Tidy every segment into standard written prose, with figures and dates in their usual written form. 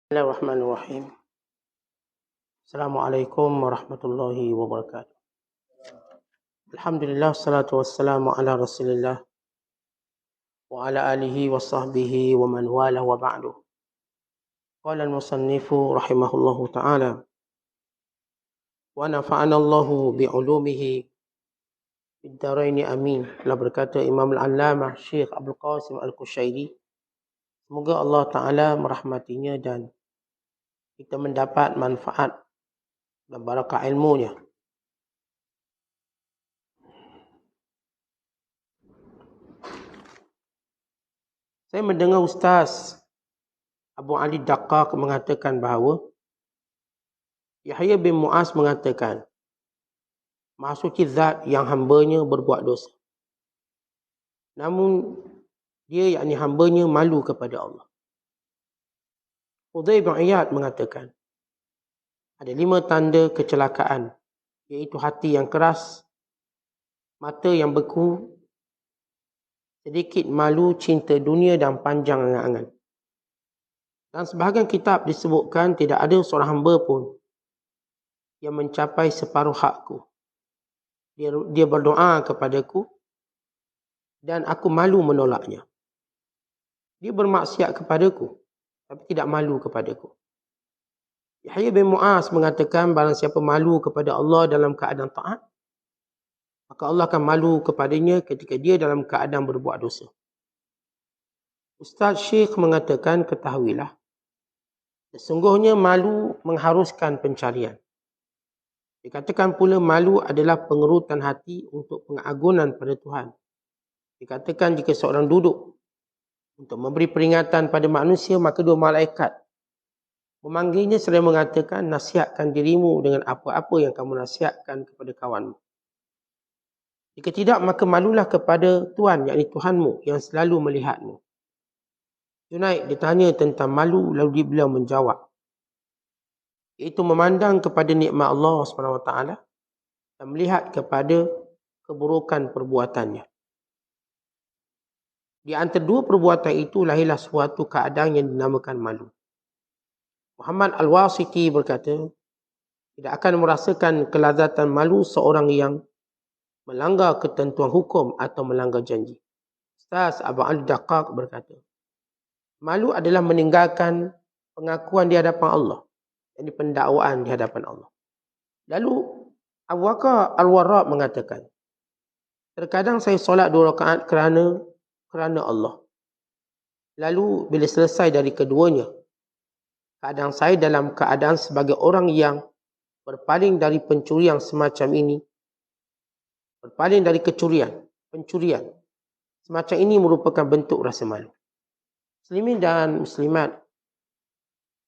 Bismillahirrahmanirrahim. Assalamualaikum warahmatullahi wabarakatuh. Alhamdulillah, salatu wassalamu ala rasulillah wa ala alihi wa sahbihi wa man wala wa ba'du. Qala al-musannifu rahimahullahu ta'ala wa nafa'ana Allahu bi'ulumihi fid dharaini amin. Telah berkata Imam al-Allamah Syekh Abdul Qasim Al-Qushayri, semoga Allah Ta'ala merahmatinya dan kita mendapat manfaat dan barakah ilmunya. Saya mendengar Ustaz Abu Ali Daqqaq mengatakan bahawa Yahya bin Mu'az mengatakan, Maha suci zat yang hambanya berbuat dosa, namun dia yakni hambanya malu kepada Allah. Fudail bin Iyad mengatakan, ada 5 tanda kecelakaan, iaitu hati yang keras, mata yang beku, sedikit malu, cinta dunia dan panjang angan-angan. Dan sebahagian kitab disebutkan tidak ada seorang hamba pun yang mencapai separuh hakku. Dia berdoa kepadaku dan aku malu menolaknya. Dia bermaksiat kepadaku tapi tidak malu kepadaku. Yahya bin Mu'az mengatakan, barang siapa malu kepada Allah dalam keadaan taat, maka Allah akan malu kepadanya ketika dia dalam keadaan berbuat dosa. Ustaz Syekh mengatakan, ketahuilah, sesungguhnya malu mengharuskan pencarian. Dikatakan pula malu adalah pengerutan hati untuk pengagungan pada Tuhan. Dikatakan jika seorang duduk untuk memberi peringatan pada manusia, maka 2 malaikat memanggilnya seraya mengatakan, nasihatkan dirimu dengan apa-apa yang kamu nasihatkan kepada kawanmu. Jika tidak, maka malulah kepada Tuhan, yakni Tuhanmu yang selalu melihatmu. Junaid ditanya tentang malu, lalu beliau menjawab, iaitu memandang kepada nikmat Allah SWT dan melihat kepada keburukan perbuatannya. Di antara 2 perbuatan itu lahirlah suatu keadaan yang dinamakan malu. Muhammad Al-Wasiti berkata, tidak akan merasakan kelazatan malu seorang yang melanggar ketentuan hukum atau melanggar janji. Ustaz Abu Ali Daqqaq berkata, malu adalah meninggalkan pengakuan di hadapan Allah, yakni pendakwaan di hadapan Allah. Lalu Abu Bakar Al-Warraq mengatakan, terkadang saya solat 2 rakaat kerana Allah. Lalu bila selesai dari keduanya, keadaan saya dalam keadaan sebagai orang yang berpaling dari pencurian semacam ini, berpaling dari pencurian semacam ini merupakan bentuk rasa malu. Muslimin dan muslimat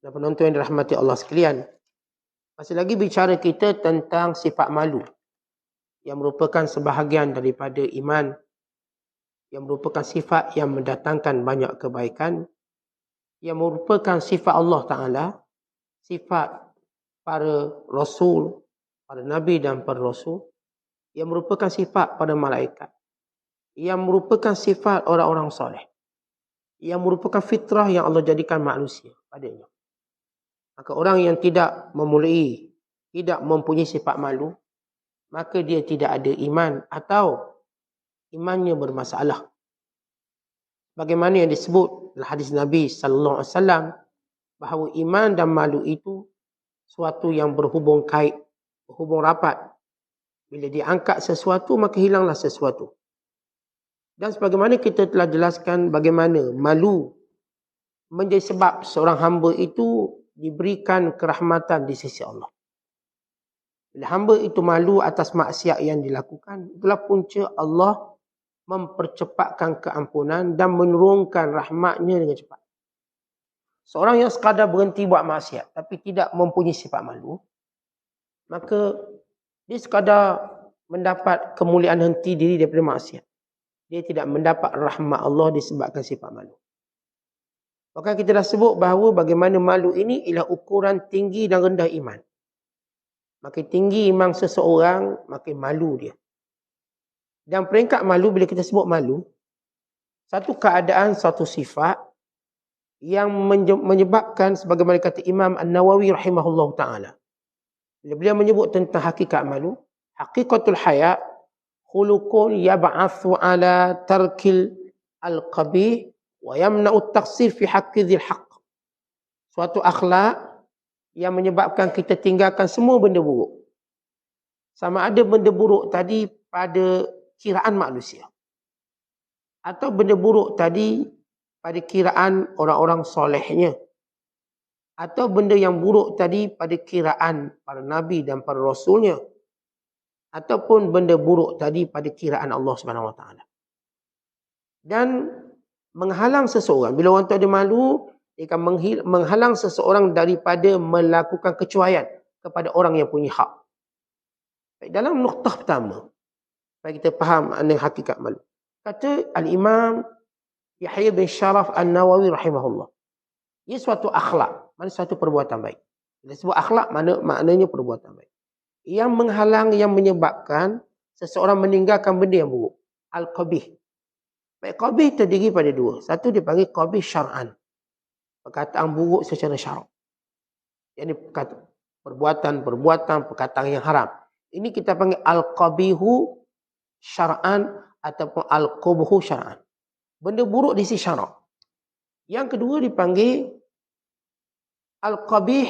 dan penonton yang dirahmati Allah sekalian, masih lagi bicara kita tentang sifat malu yang merupakan sebahagian daripada iman, yang merupakan sifat yang mendatangkan banyak kebaikan, yang merupakan sifat Allah Ta'ala, sifat para Rasul, para Nabi dan para Rasul, yang merupakan sifat pada malaikat, yang merupakan sifat orang-orang soleh, yang merupakan fitrah yang Allah jadikan manusia padanya. Maka orang yang tidak mempunyai sifat malu, maka dia tidak ada iman atau imannya bermasalah. Bagaimana yang disebut dalam hadis Nabi sallallahu alaihi wasallam bahawa iman dan malu itu suatu yang berhubung kait, berhubung rapat. Bila diangkat sesuatu, maka hilanglah sesuatu. Dan sebagaimana kita telah jelaskan bagaimana malu menjadi sebab seorang hamba itu diberikan kerahmatan di sisi Allah. Bila hamba itu malu atas maksiat yang dilakukan, itulah punca Allah mempercepatkan keampunan dan menurunkan rahmatnya dengan cepat. Seorang yang sekadar berhenti buat maksiat tapi tidak mempunyai sifat malu, maka dia sekadar mendapat kemuliaan henti diri daripada maksiat. Dia tidak mendapat rahmat Allah disebabkan sifat malu. Maka kita dah sebut bahawa bagaimana malu ini ialah ukuran tinggi dan rendah iman. Makin tinggi iman seseorang, makin malu dia. Dan peringkat malu, bila kita sebut malu, satu keadaan, satu sifat yang menyebabkan sebagaimana kata Imam An-Nawawi rahimahullah ta'ala. Bila beliau menyebut tentang hakikat malu, haqiqatul haya khuluqun yab'athu ala tarkil al-qabih wa yamna'u at-taqsir fi haqqi dhil haqq. Suatu akhlak yang menyebabkan kita tinggalkan semua benda buruk. Sama ada benda buruk tadi pada kiraan manusia, atau benda buruk tadi pada kiraan orang-orang solehnya, atau benda yang buruk tadi pada kiraan para nabi dan para rasulnya, ataupun benda buruk tadi pada kiraan Allah Subhanahu Wa Taala. Dan menghalang seseorang, bila orang tu ada malu, dia akan menghalang seseorang daripada melakukan kecuaian kepada orang yang punya hak. Baik, dalam nuktah pertama, supaya kita faham makna hakikat malu, kata Al-Imam Yahya bin Sharaf An-Nawawi rahimahullah, ia suatu akhlak, maknanya suatu perbuatan baik. Bila sebut akhlak, maknanya perbuatan baik, yang menghalang, yang menyebabkan seseorang meninggalkan benda yang buruk. Al-qabih. Baik, qabih terdiri pada dua. Satu dipanggil qabih syar'an, perkataan buruk secara syarak. Yang ini perbuatan, perkataan yang haram. Ini kita panggil al-qabihu syar'an ataupun al-qubhu syar'an. Benda buruk di sisi syarak. Yang kedua dipanggil al-qabih,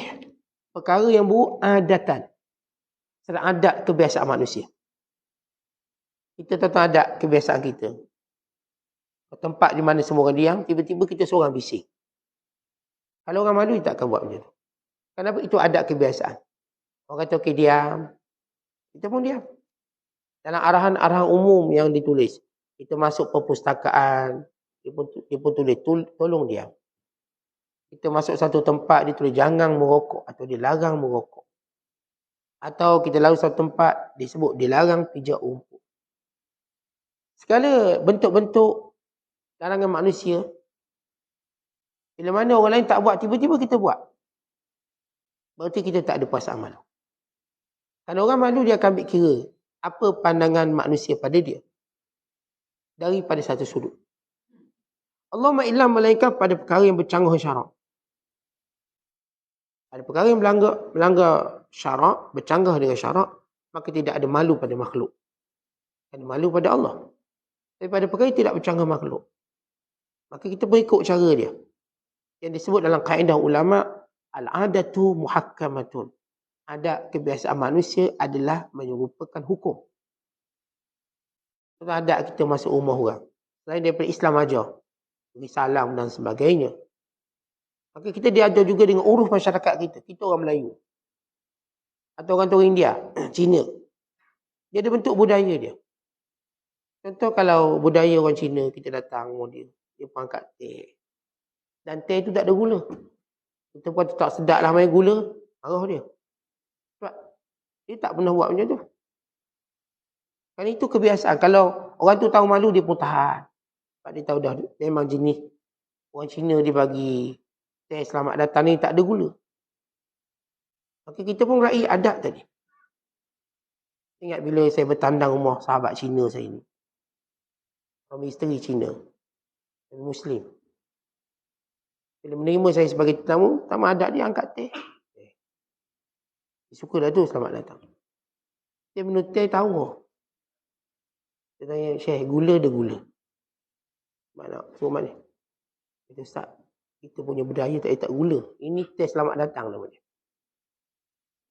perkara yang buruk adatan. Sedang adat kebiasaan manusia. Kita tahu adat kebiasaan kita. Tempat di mana semua orang diam, tiba-tiba kita seorang bising. Kalau orang malu, dia tak akan buat macam tu. Kenapa? Itu adat kebiasaan. Orang kata, okey, diam. Kita pun diam. Dalam arahan-arahan umum yang ditulis, kita masuk perpustakaan, dia pun tulis, tolong diam. Kita masuk satu tempat, dia tulis, jangan merokok, atau dilarang merokok. Atau kita lalu satu tempat, disebut dilarang pijak rumput. Segala bentuk-bentuk larangan manusia, bila mana orang lain tak buat, tiba-tiba kita buat, berarti kita tak ada perasaan malu. Kalau orang malu, dia akan ambil kira apa pandangan manusia pada dia daripada satu sudut. Allahumma illa melainkan pada perkara yang bercanggah syarak. Pada perkara yang melanggar syarak, bercanggah dengan syarak, maka tidak ada malu pada makhluk. Ada malu pada Allah. Tapi pada perkara yang tidak bercanggah makhluk, maka kita berikut cara dia. Yang disebut dalam kaedah ulama, al-adatu muhakkamatun. Adat kebiasaan manusia adalah menyerupakan hukum. Adat kita masuk rumah orang, selain daripada Islam ajar, beri salam dan sebagainya, maka kita diajar juga dengan uruf masyarakat kita. Kita orang Melayu, atau orang tu India, Cina, dia ada bentuk budaya dia. Contoh kalau budaya orang Cina, kita datang rumah dia pun angkat teh. Dan teh tu tak ada gula. Kita pun tak sedap lah main gula, marah dia. Sebab dia tak pernah buat macam tu. Kan itu kebiasaan. Kalau orang tu tahu malu, dia pun tahan. Sebab dia tahu dah memang jenis orang Cina, dia bagi teh selamat datang ni tak ada gula. Maka kita pun raih adat tadi. Ingat bila saya bertandang rumah sahabat Cina saya ni, suami isteri Cina, Muslim. Bila menerima saya sebagai tetamu, tamu adat dia angkat teh. Dia suka dah tu, selamat datang. Dia minum teh tahu. Dia tanya, Syekh, gula ada gula? Mana? Suruh mana? Dia kata, Ustaz, kita punya budaya tak gula. Ini teh selamat datang namanya.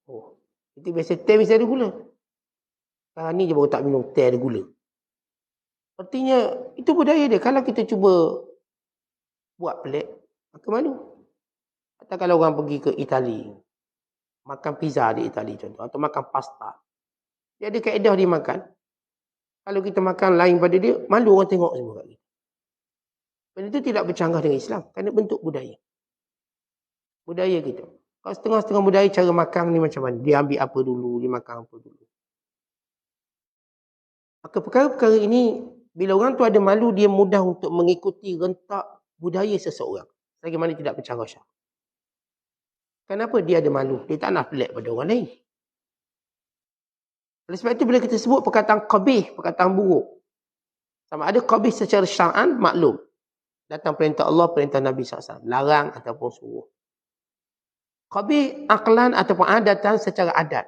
Oh, kita biasa teh mesti ada gula. Sekarang ni je baru tak minum teh ada gula. Artinya, itu budaya dia. Kalau kita cuba buat pelik, maka malu. Atau kalau orang pergi ke Itali, makan pizza di Itali contoh, atau makan pasta, dia ada kaedah dia makan. Kalau kita makan lain pada dia, malu orang tengok semua kat kita. Benda itu tidak bercanggah dengan Islam, kerana bentuk budaya. Budaya kita. Kalau setengah-setengah budaya cara makan ni macam mana? Dia ambil apa dulu, dia makan apa dulu. Maka perkara-perkara ini, bila orang tu ada malu, dia mudah untuk mengikuti rentak budaya seseorang. Bagaimana tidak bercanggah syarak. Kenapa dia ada malu? Dia tak nak pelik pada orang lain. Oleh sebab itu bila kita sebut perkataan qabih, perkataan buruk, sama ada qabih secara syar'an, maklum. Datang perintah Allah, perintah Nabi SAW. Larang ataupun suruh. Qabih aklan ataupun adatan secara adat.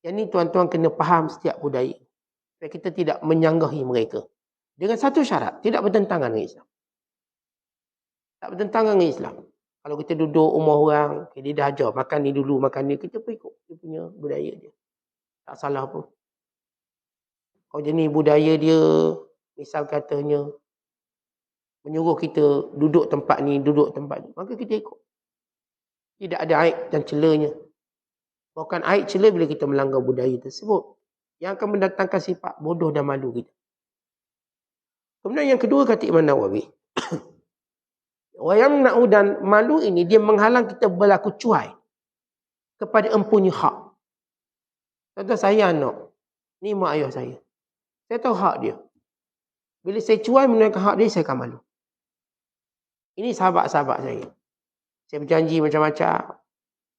Yang ni tuan-tuan kena faham setiap budaya. Supaya kita tidak menyanggahi mereka. Dengan satu syarat, tidak bertentangan dengan Islam. Tak bertentangan dengan Islam. Kalau kita duduk rumah orang, okay, dia dah ajar, makan ni dulu, makan ni, kita pun ikut dia punya budaya dia. Tak salah pun. Kalau jenis budaya dia, misal katanya, menyuruh kita duduk tempat ni, maka kita ikut. Tidak ada aib dan celanya. Bukan aib cela bila kita melanggar budaya tersebut. Yang akan mendatangkan sifat bodoh dan malu kita. Kemudian yang kedua kata Imam Nawawi. Wayamna'u, dan malu ini dia menghalang kita berlaku cuai kepada empunya hak. Contoh saya anak. Ni mak ayah saya. Saya tahu hak dia. Bila saya cuai menunaikan hak dia, saya akan malu. Ini sahabat-sahabat saya. Saya berjanji macam-macam.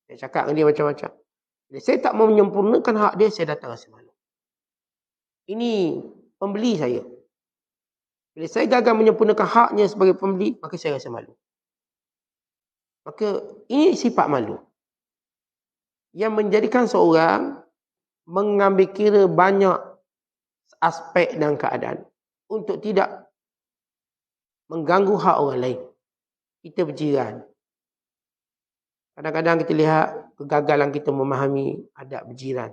Saya cakap dengan dia macam-macam. Bila saya tak mau menyempurnakan hak dia, saya datang rasa malu. Ini pembeli saya. Bila saya gagal menyempurnakan haknya sebagai pembeli, maka saya rasa malu. Maka ini sifat malu. Yang menjadikan seorang mengambil kira banyak aspek dan keadaan. Untuk tidak mengganggu hak orang lain. Kita berjiran. Kadang-kadang kita lihat kegagalan kita memahami adab berjiran.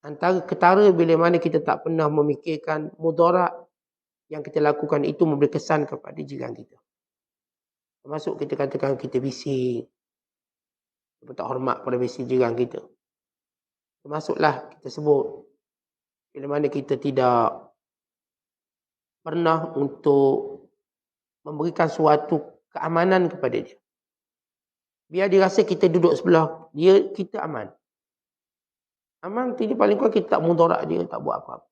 Antara ketara bila mana kita tak pernah memikirkan mudarat yang kita lakukan itu memberi kesan kepada jiran kita. Termasuk kita katakan kita bising. Kita tak hormat pada bising jiran kita. Termasuklah kita sebut bila mana kita tidak pernah untuk memberikan suatu keamanan kepada dia. Biar dia rasa kita duduk sebelah dia, kita aman. Aman tu paling kurang kita tak mudarat dia, tak buat apa-apa.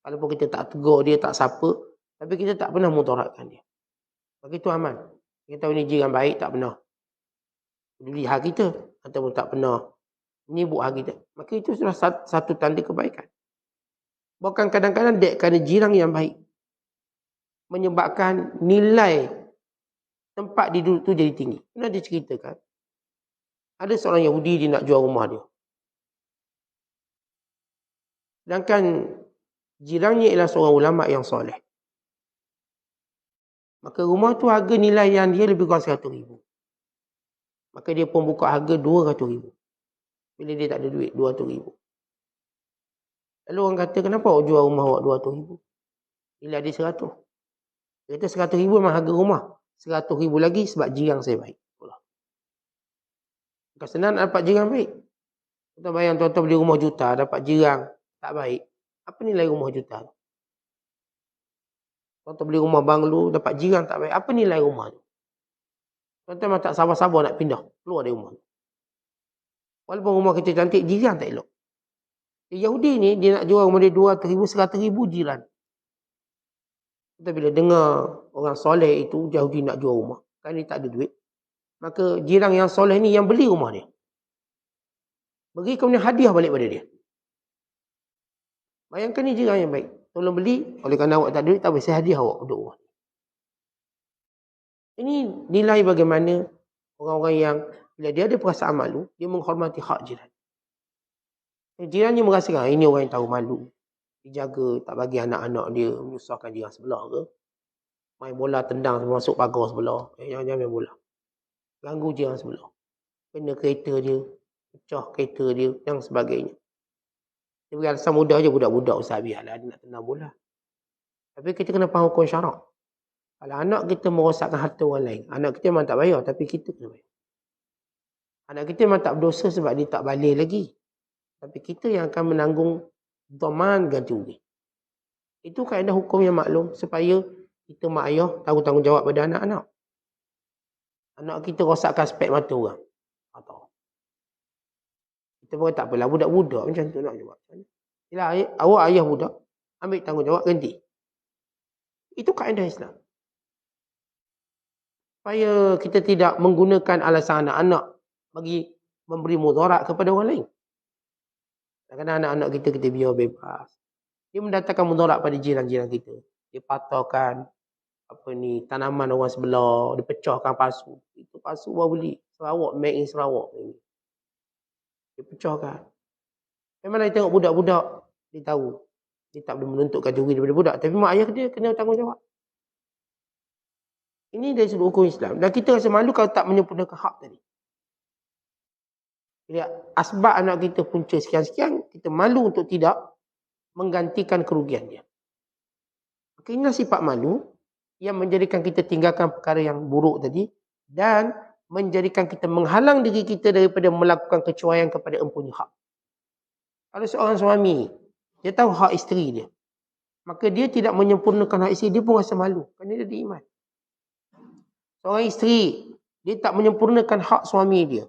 Walaupun kita tak tegur dia, tak sapa, tapi kita tak pernah mudaratkan dia. Maka itu aman. Kita tahu ni jiran baik, tak pernah peduli hak kita, ataupun tak pernah menyibuk hak kita. Maka itu sudah satu tanda kebaikan. Bukan kadang-kadang dek kerana jiran yang baik menyebabkan nilai tempat dia duduk tu jadi tinggi. Pernah dia ceritakan, ada seorang Yahudi dia nak jual rumah dia. Sedangkan jirannya ialah seorang ulama yang soleh. Maka rumah tu harga nilai yang dia lebih kurang 100,000. Maka dia pun buka harga 200,000. Bila dia tak ada duit, 200,000. Lalu orang kata, kenapa awak jual rumah awak 200,000? Nilai dia 100. Dia kata 100,000 memang harga rumah. 100,000 lagi sebab jiran saya baik. Bukan senang nak dapat jiran baik. Kita bayang tuan-tuan beli rumah juta, dapat jiran tak baik. Apa nilai rumah juta tu? Tuan-tuan beli rumah banglo, dapat jiran tak baik. Apa nilai rumah tu? Tuan-tuan memang tak sabar-sabar nak pindah. Keluar dari rumah tu. Walaupun rumah kita cantik, jiran tak elok. Yahudi ni, dia nak jual rumah dia 200,000, 100,000 jiran. Kita bila dengar orang soleh itu, Yahudi nak jual rumah. Kan dia tak ada duit. Maka jiran yang soleh ni yang beli rumah dia. Beri kemudian hadiah balik pada dia. Bayangkan ni jiran yang baik. Tolong beli, oleh kerana awak tak ada duit, tak boleh saya hadiah awak untuk rumah. Ini nilai bagaimana orang-orang yang bila dia ada perasaan malu, dia menghormati hak jiran. Jirannya merasakan, ini orang yang tahu malu. Dia jaga, tak bagi anak-anak dia menyusahkan jiran sebelah ke. Main bola tendang masuk pagar sebelah. Jangan main bola. Ganggu jiran sebelah. Kena kereta dia, pecah kereta dia, dan sebagainya. Dia beri alasan mudah je, budak-budak usah biarlah dia nak tendang bola. Tapi kita kena faham hukum syarak. Kalau anak kita merosakkan harta orang lain, anak kita memang tak bayar, tapi kita kena bayar. Anak kita memang tak berdosa sebab dia tak balik lagi. Tapi kita yang akan menanggung dhaman ganti rugi. Itu kaedah hukum yang maklum supaya kita mak ayah tahu tanggungjawab pada anak-anak. Anak kita rosakkan spek mata orang. Atau kita pun tak apalah, budak-budak macam tu nak buat. Yalah, awak ayah budak, ambil tanggungjawab ganti. Itu kaedah Islam. Supaya kita tidak menggunakan alasan anak-anak bagi memberi mudarat kepada orang lain. Kadang-kadang anak-anak kita biar bebas. Dia mendatangkan mudarat pada jiran-jiran kita. Dia patahkan tanaman orang sebelah, dia pecahkan pasu. Itu pasu baru beli. Sarawak, made in Sarawak ni. Dia pecahkan. Memang dia tengok budak-budak, dia tahu. Dia tak boleh menuntutkan curi daripada budak. Tapi mak ayah dia kena tanggungjawab. Ini dari sudut hukum Islam. Dan kita rasa malu kalau tak menyempurnakan hak tadi. Jadi asbab anak kita punca sekian-sekian, kita malu untuk tidak menggantikan kerugian dia. Maka inilah sifat malu yang menjadikan kita tinggalkan perkara yang buruk tadi dan menjadikan kita menghalang diri kita daripada melakukan kecuaian kepada empunya hak. Kalau seorang suami, dia tahu hak isteri dia, maka dia tidak menyempurnakan hak isteri, dia pun rasa malu kerana dia ada iman. Seorang isteri, dia tak menyempurnakan hak suami dia,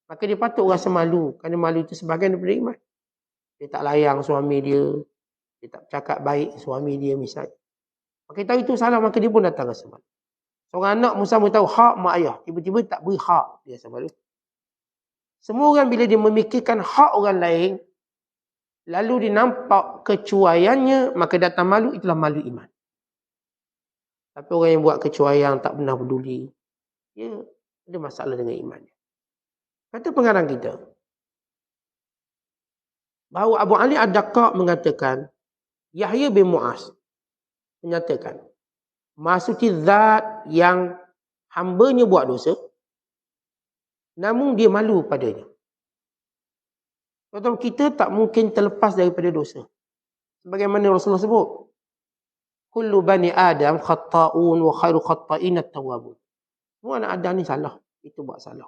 maka dia patut rasa malu kerana malu itu sebahagian daripada iman. Dia tak layang suami dia, dia tak cakap baik suami dia misalnya. Maka dia tahu itu salah, maka dia pun datang rasa malu. Seorang anak pun sama tahu hak mak ayah, tiba-tiba tak beri hak, dia rasa malu. Semua orang bila dia memikirkan hak orang lain, lalu dia nampak kecuaiannya, maka datang malu, itulah malu iman. Tapi orang yang buat kecuaian tak pernah peduli, dia ada masalah dengan imannya. Kata pengarang kita, bahawa Abu Ali Ad-Daqqaq mengatakan, Yahya bin Mu'az menyatakan, maksudnya zat yang hambanya buat dosa, namun dia malu padanya. Tuan-tuan, kita tak mungkin terlepas daripada dosa. Sebagaimana Rasulullah sebut, kullu bani Adam khatta'un wa khairu khatta'in at-tawwabun. Semua anak Adam ni salah, itu buat salah.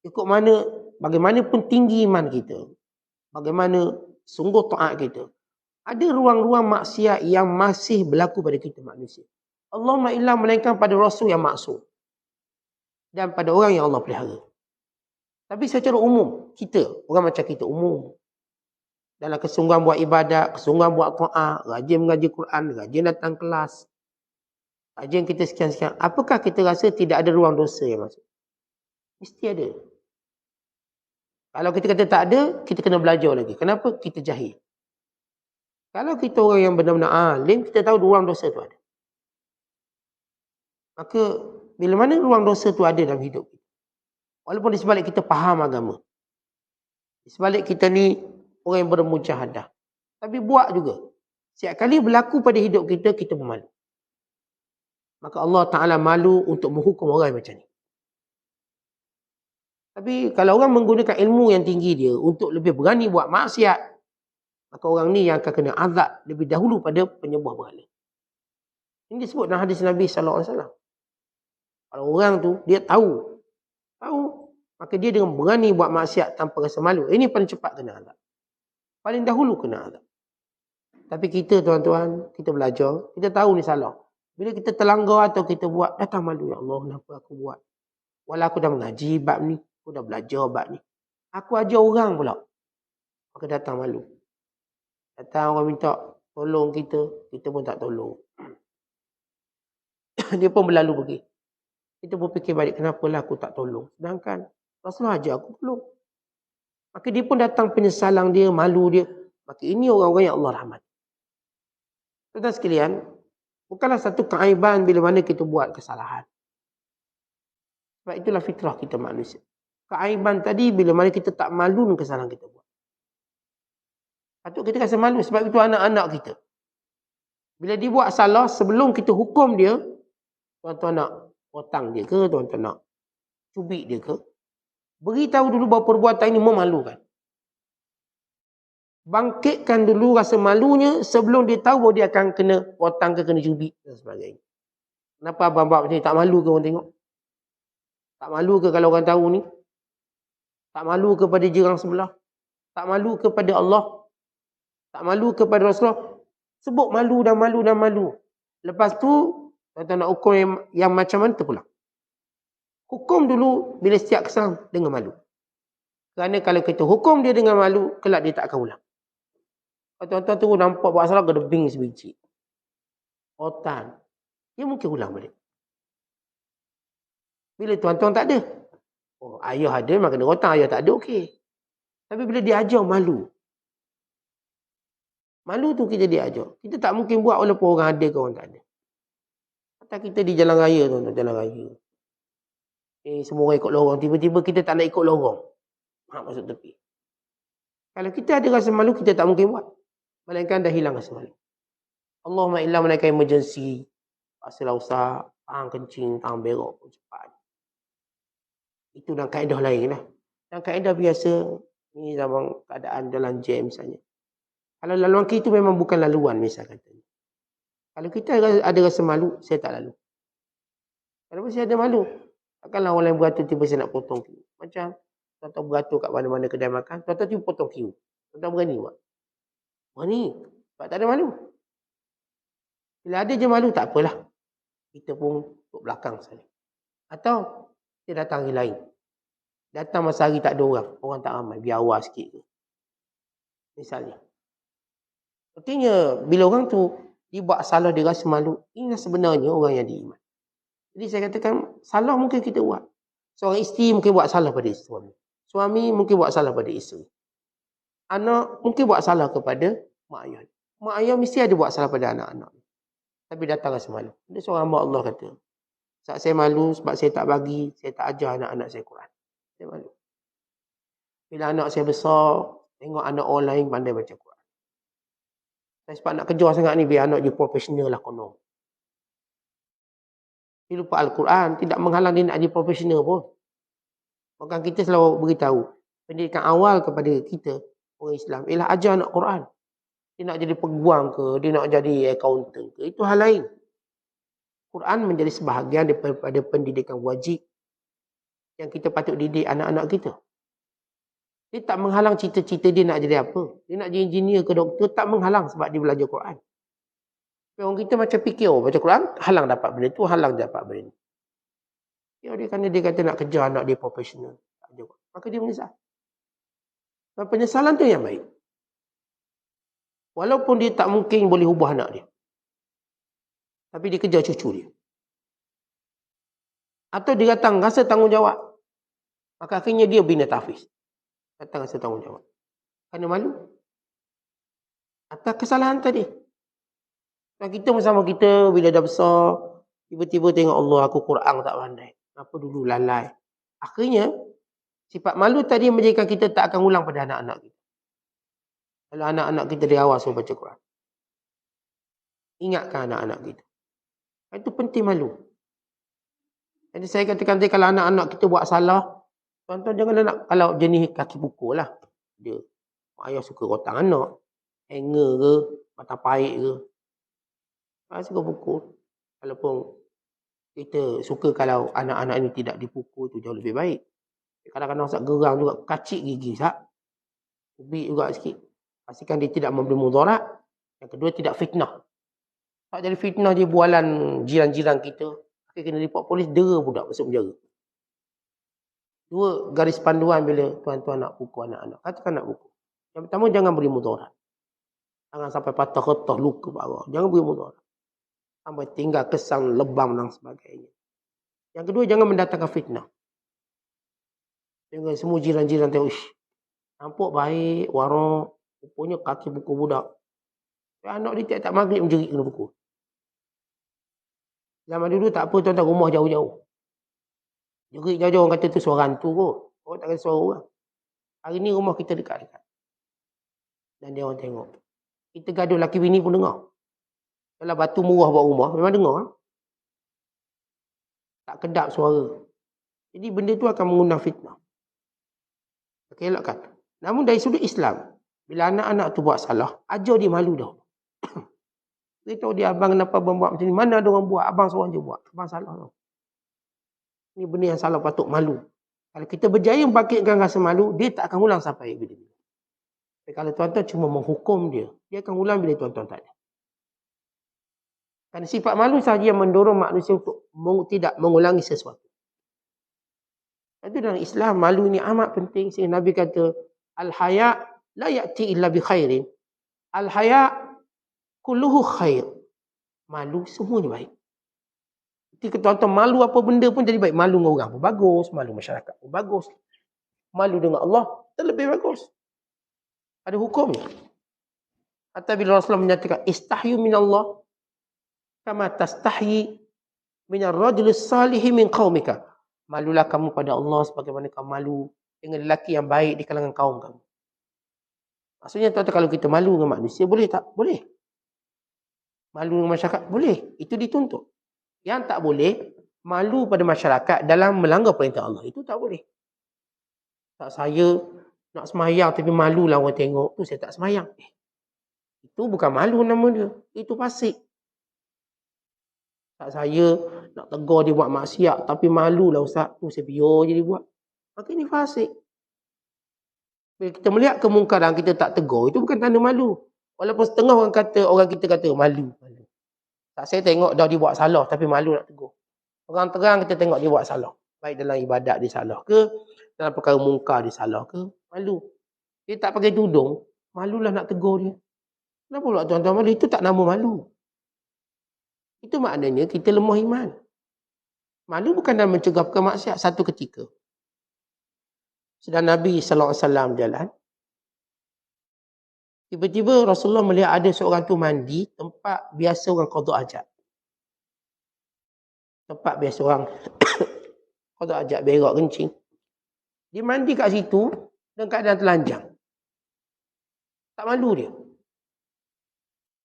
Ikut mana, bagaimanapun tinggi iman kita, bagaimana sungguh taat kita, ada ruang-ruang maksiat yang masih berlaku pada kita manusia. Allahumma illa melainkan pada Rasul yang maksum dan pada orang yang Allah pelihara. Tapi secara umum, kita, orang macam kita umum, dalam kesungguhan buat ibadat, kesungguhan buat taat, rajin mengaji Quran, rajin datang kelas, rajin kita sekian-sekian, apakah kita rasa tidak ada ruang dosa yang masuk? Mesti ada. Kalau kita kata tak ada, kita kena belajar lagi. Kenapa? Kita jahil. Kalau kita orang yang benar-benar alim, kita tahu ruang dosa tu ada. Maka, bila mana ruang dosa tu ada dalam hidup kita? Walaupun di sebalik kita faham agama. Di sebalik kita ni orang yang bermujahadah. Tapi buat juga. Setiap kali berlaku pada hidup kita, kita bermalu. Maka Allah Ta'ala malu untuk menghukum orang macam ni. Tapi kalau orang menggunakan ilmu yang tinggi dia untuk lebih berani buat maksiat, maka orang ni yang akan kena azab lebih dahulu pada penyembah berhala. Ini disebut dalam hadis Nabi SAW. Kalau orang tu, dia tahu, maka dia dengan berani buat maksiat tanpa rasa malu. Ini paling cepat kena azab. Paling dahulu kena azab. Tapi kita tuan-tuan, kita belajar, kita tahu ni salah. Bila kita terlanggar atau kita buat, datang malu. Ya Allah, kenapa aku buat? Walau aku dah mengaji bab ni, aku dah belajar bab ni. Aku ajar orang pula. Maka datang malu. Datang orang minta tolong kita, kita pun tak tolong. Dia pun berlalu pergi. Kita pun fikir balik, kenapalah aku tak tolong. Sedangkan Rasulullah ajar aku tolong. Maka dia pun datang penyesalan dia, malu dia. Maka ini orang-orang yang Allah rahmat. Tuan-tuan sekalian, bukanlah satu keaiban bila mana kita buat kesalahan. Sebab itulah fitrah kita manusia. Keaiban tadi bila mana kita tak malu dengan kesalahan kita buat. Patut kita rasa malu sebab itu anak-anak kita. Bila dia buat salah, sebelum kita hukum dia, tuan-tuan nak potang dia ke, tuan-tuan nak cubit dia ke, beritahu dulu bahawa perbuatan ini memalukan. Bangkitkan dulu rasa malunya sebelum dia tahu bahawa dia akan kena potang ke, kena cubit dan sebagainya. Kenapa abang-abang macam ni? Tak malu ke orang tengok? Tak malu ke kalau orang tahu ni? Tak malu kepada jiran sebelah? Tak malu kepada Allah? Tak malu kepada Rasulullah? Sebut malu dan malu dan malu. Lepas tu, tuan-tuan nak hukum yang macam mana terpulang. Hukum dulu bila setiap kesalahan dengan malu. Kerana kalau kita hukum dia dengan malu, kelak dia tak akan ulang. Kalau tuan-tuan tu nampak buat salah, gedebing sebiji. Otan. Dia mungkin ulang balik. Bila tuan-tuan tak ada. Oh, ayah ada, maka kena rotan. Ayah tak ada, okey. Tapi bila dia ajar, malu. Malu tu kita dia ajar. Kita tak mungkin buat walaupun orang ada ke orang tak ada. Atau kita di jalan raya tu, jalan raya. Semua orang ikut lorong. Tiba-tiba kita tak nak ikut lorong. Masuk tepi. Kalau kita ada rasa malu, kita tak mungkin buat. Melainkan dah hilang rasa malu. Allahumma illa melainkan emergency. Pasal usah, tangan kencing, tangan berok pun cepat. Itu dalam kaedah lain lah. Dalam kaedah biasa, ni zaman keadaan dalam jam misalnya. Kalau laluan kita memang bukan laluan misal katanya. Kalau kita ada rasa malu, saya tak lalu. Kenapa saya ada malu? Takkanlah orang lain beratur tiba saya nak potong queue. Macam tuan-tuan beratur kat mana-mana kedai makan, tuan-tuan tiba potong queue. Tuan-tuan berani buat? Berani. Sebab tak ada malu. Bila ada je malu, tak apalah. Kita pun duduk belakang saja. Atau kita datang hari lain. Datang masa hari tak ada orang. Orang tak ramai. Biar awal sikit ke. Misalnya. Artinya, bila orang tu dia buat salah, dia rasa malu. Inilah sebenarnya orang yang diiman. Jadi saya katakan, salah mungkin kita buat. Seorang isteri mungkin buat salah pada suami. Suami mungkin buat salah pada isteri. Anak mungkin buat salah kepada mak ayah. Mak ayah mesti ada buat salah pada anak-anak. Tapi datang rasa malu. Ada seorang hamba Allah kata, saat saya malu sebab saya tak bagi, saya tak ajar anak-anak saya Quran. Saya malu. Bila anak saya besar, tengok anak orang lain pandai baca Quran. Saya sebab nak kejar sangat ni, biar anak dia profesional lah konon. Dia lupa Al-Quran, tidak menghalang dia nak jadi profesional pun. Bahkan kita selalu beritahu, pendidikan awal kepada kita, orang Islam, ialah ajar anak Quran. Dia nak jadi peguam ke, dia nak jadi accountant ke, itu hal lain. Quran menjadi sebahagian daripada pendidikan wajib yang kita patut didik anak-anak kita. Dia tak menghalang cita-cita dia nak jadi apa. Dia nak jadi engineer ke doktor, tak menghalang sebab dia belajar Quran. Orang kita macam fikir, baca Quran, halang dapat benda tu, halang dapat benda ni. Ya, dia kata nak kejar anak dia profesional. Maka dia menyesal. Dan penyesalan tu yang baik. Walaupun dia tak mungkin boleh ubah anak dia. Tapi dia kejar cucu dia. Atau dia datang rasa tanggungjawab. Maka akhirnya dia bina tahfiz. Datang rasa tanggungjawab. Kerana malu. Atas kesalahan tadi. Dan kita bersama kita bila dah besar, tiba-tiba tengok Allah, aku Quran tak pandai. Kenapa dulu lalai? Akhirnya, sifat malu tadi menjadikan kita tak akan ulang pada anak-anak kita. Kalau anak-anak kita dari awal suruh baca Quran. Ingatkan anak-anak kita. Itu penting malu. Jadi saya katakan tadi kalau anak-anak kita buat salah, tuan-tuan janganlah nak, kalau jenis kaki pukul lah. Dia, mak ayah suka rotang anak. Hanger ke, mata paik ke. Saya suka pukul. Walaupun kita suka kalau anak-anak ini tidak dipukul, itu jauh lebih baik. Kadang-kadang sak geram juga, kacik gigi sak. Ubik juga sikit. Pastikan dia tidak memberi mudarat. Yang kedua, tidak fitnah. Tak jadi fitnah dia bualan jiran-jiran kita. Akhirnya kena report polis, dera budak masuk penjara. Dua garis panduan bila tuan-tuan nak pukul anak-anak. Katakan nak pukul. Yang pertama, jangan beri mudarat. Jangan sampai patah-ketah, luka parah. Jangan beri mudarat. Sampai tinggal kesan lebam dan sebagainya. Yang kedua, jangan mendatangkan fitnah. Jangan semua jiran-jiran tengok, nampak baik, warak, rupanya kaki pukul budak. Anak dia tiap-tiap maghrib menjerit kena pukul. Zaman dulu tak apa, tuan-tuan, rumah jauh-jauh. Jerit jauh-jauh, orang kata tu suara hantu kot. Orang tak kata suara orang. Hari ni rumah kita dekat-dekat. Dan dia orang tengok. Kita gaduh laki bini pun dengar. Kalau batu murah buat rumah, memang dengar. Tak kedap suara. Jadi benda tu akan mengundang fitnah. Okay, elakkan. Namun dari sudut Islam, bila anak-anak tu buat salah, ajar dia malu dah. Beritahu dia, abang kenapa abang buat macam ni? Mana ada orang buat? Abang seorang je buat. Abang salah tau. Ini benda yang salah, patut malu. Kalau kita berjaya membangkitkan rasa malu, dia tak akan ulang sampai bila-bila. Tapi kalau tuan-tuan cuma menghukum dia, dia akan ulang bila tuan-tuan tak ada. Kerana sifat malu sahaja yang mendorong manusia untuk tidak mengulangi sesuatu. Itu dalam Islam, malu ini amat penting. Sehingga Nabi kata, Al-haya la ya'ti illa bi khairin. Al-haya kulluhu khair. Malu semuanya baik. Ketika tuan-tuan malu apa benda pun jadi baik. Malu dengan orang pun bagus. Malu masyarakat pun bagus. Malu dengan Allah, terlebih bagus. Ada hukumnya. Atau bila Rasulullah menyatakan, istahyu minallah kama tastahyi minar rajulis salihi min qaumika. Malulah kamu pada Allah sebagaimana kamu malu dengan lelaki yang baik di kalangan kaum kamu. Maksudnya tuan-tuan, kalau kita malu dengan manusia, boleh tak? Boleh. Malu dengan masyarakat, boleh. Itu dituntut. Yang tak boleh, malu pada masyarakat dalam melanggar perintah Allah. Itu tak boleh. Tak, saya nak semayang tapi malulah orang tengok. Tu saya tak semayang. Itu bukan malu nama dia. Itu fasik. Tak, saya nak tegur dia buat maksiat tapi malulah ustaz. Tu saya biar je dia buat. Maka ini fasik. Bila kita melihat kemungkaran, kita tak tegur, itu bukan tanda malu. Walaupun setengah orang kita kata malu. Tak, saya tengok dah dia buat salah tapi malu nak tegur. Orang terang kita tengok dia buat salah. Baik dalam ibadat dia salah ke, dalam perkara mungkar dia salah ke, malu. Dia tak pakai tudung, malulah nak tegur dia. Kenapa pula tuan-tuan malu? Itu tak nama malu. Itu maknanya kita lemah iman. Malu bukan dalam mencegah perkara maksiat. Satu ketika sedang Nabi SAW jalan, tiba-tiba Rasulullah melihat ada seorang tu mandi tempat biasa orang qada hajat. Tempat biasa orang qada hajat, berak, kencing. Dia mandi kat situ dan keadaan telanjang. Tak malu dia.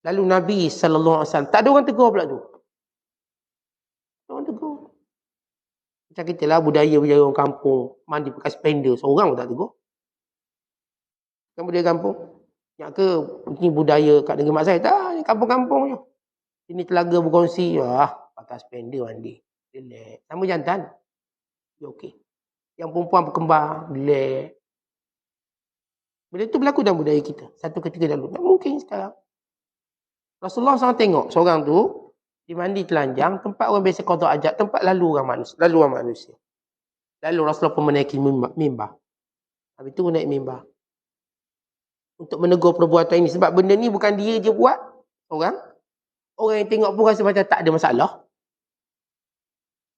Lalu Nabi SAW, tak ada orang tegur pula tu. Orang tegur. Macam kita lah, budaya orang kampung mandi pakai spender, seorang pun tak tegur. Kan budaya kampung? Yang ke ini budaya kat negeri mak saya? Tak, ni kampung-kampung je. Ini telaga berkongsi, pakai spender mandi. Relax. Sama jantan. Ya okey. Yang perempuan berkembar, relax. Bila itu berlaku dalam budaya kita. Satu ketika dahulu. Tak mungkin sekarang. Rasulullah SAW tengok seorang tu di mandi telanjang, tempat orang biasa qada hajat, tempat lalu orang manusia. Lalu Rasulullah pun menaiki mimbar. Habis tu naik mimbar untuk menegur perbuatan ini, sebab benda ni bukan dia je buat. Orang yang tengok pun rasa macam tak ada masalah.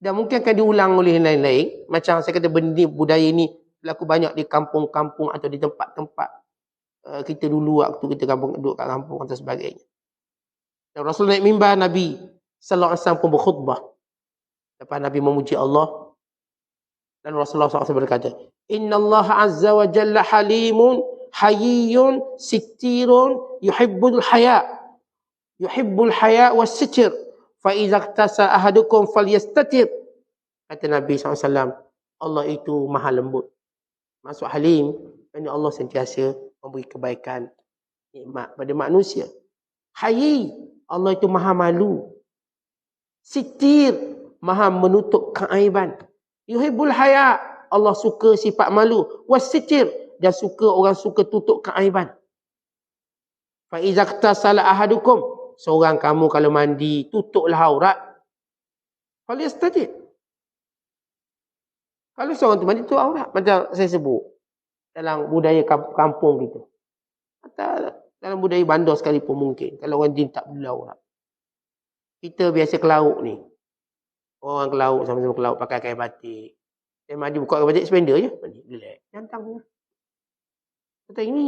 Dan mungkin akan diulang oleh yang lain-lain. Macam saya kata, benda ni, budaya ni berlaku banyak di kampung-kampung atau di tempat-tempat kita dulu waktu kita duduk kat kampung atau sebagainya. Dan Rasul naik mimbar, Nabi sallallahu alaihi wasallam pun berkhutbah. Lepas Nabi memuji Allah, dan Rasulullah SAW berkata, Inna Allah azza wa jalla halimun hayyun sittirun yuhibbul haya was sitir fa iza iktasa ahadukum falyastatir. Kata Nabi SAW, Allah itu maha lembut. Maksud halim, yang Allah sentiasa memberi kebaikan, nikmat pada manusia. Hayy, Allah itu maha malu. Sitir, maha menutup keaiban. Yuhibbul haya, Allah suka sifat malu. Was-sitir, dia suka orang suka tutup keaiban. Fa iza ikhtasala ahadukum, seorang kamu kalau mandi tutuplah aurat. Falyastatir. Kalau seorang tu mandi tutup aurat, macam saya sebut dalam budaya kampung kita. Atau dalam budaya bandar sekalipun mungkin. Kalau orang jin tak boleh aurat. Kita biasa ke laut ni. Orang ke laut, sama-sama ke laut pakai kain batik. Dia mandi buka kain batik, spender je. Mandi, relax. Jantang semua. Kata ini,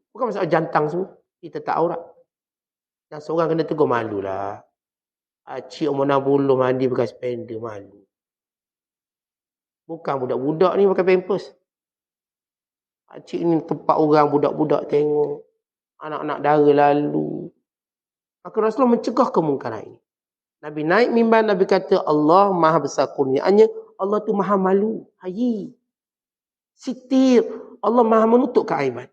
bukan masalah jantang semua. Kita tak aurat. Dan seorang kena tegur, malulah. Cik umur 60 mandi pakai spender, malu. Bukan budak-budak ni pakai pampers. Cik ni tempat orang, budak-budak tengok. Anak-anak dara lalu. Maka Rasulullah mencegah kemungkaran ini. Nabi naik mimbar, Nabi kata, Allah maha besar kurniaannya. Allah tu maha malu. Hayy. Sitir. Allah maha menutup keaiban.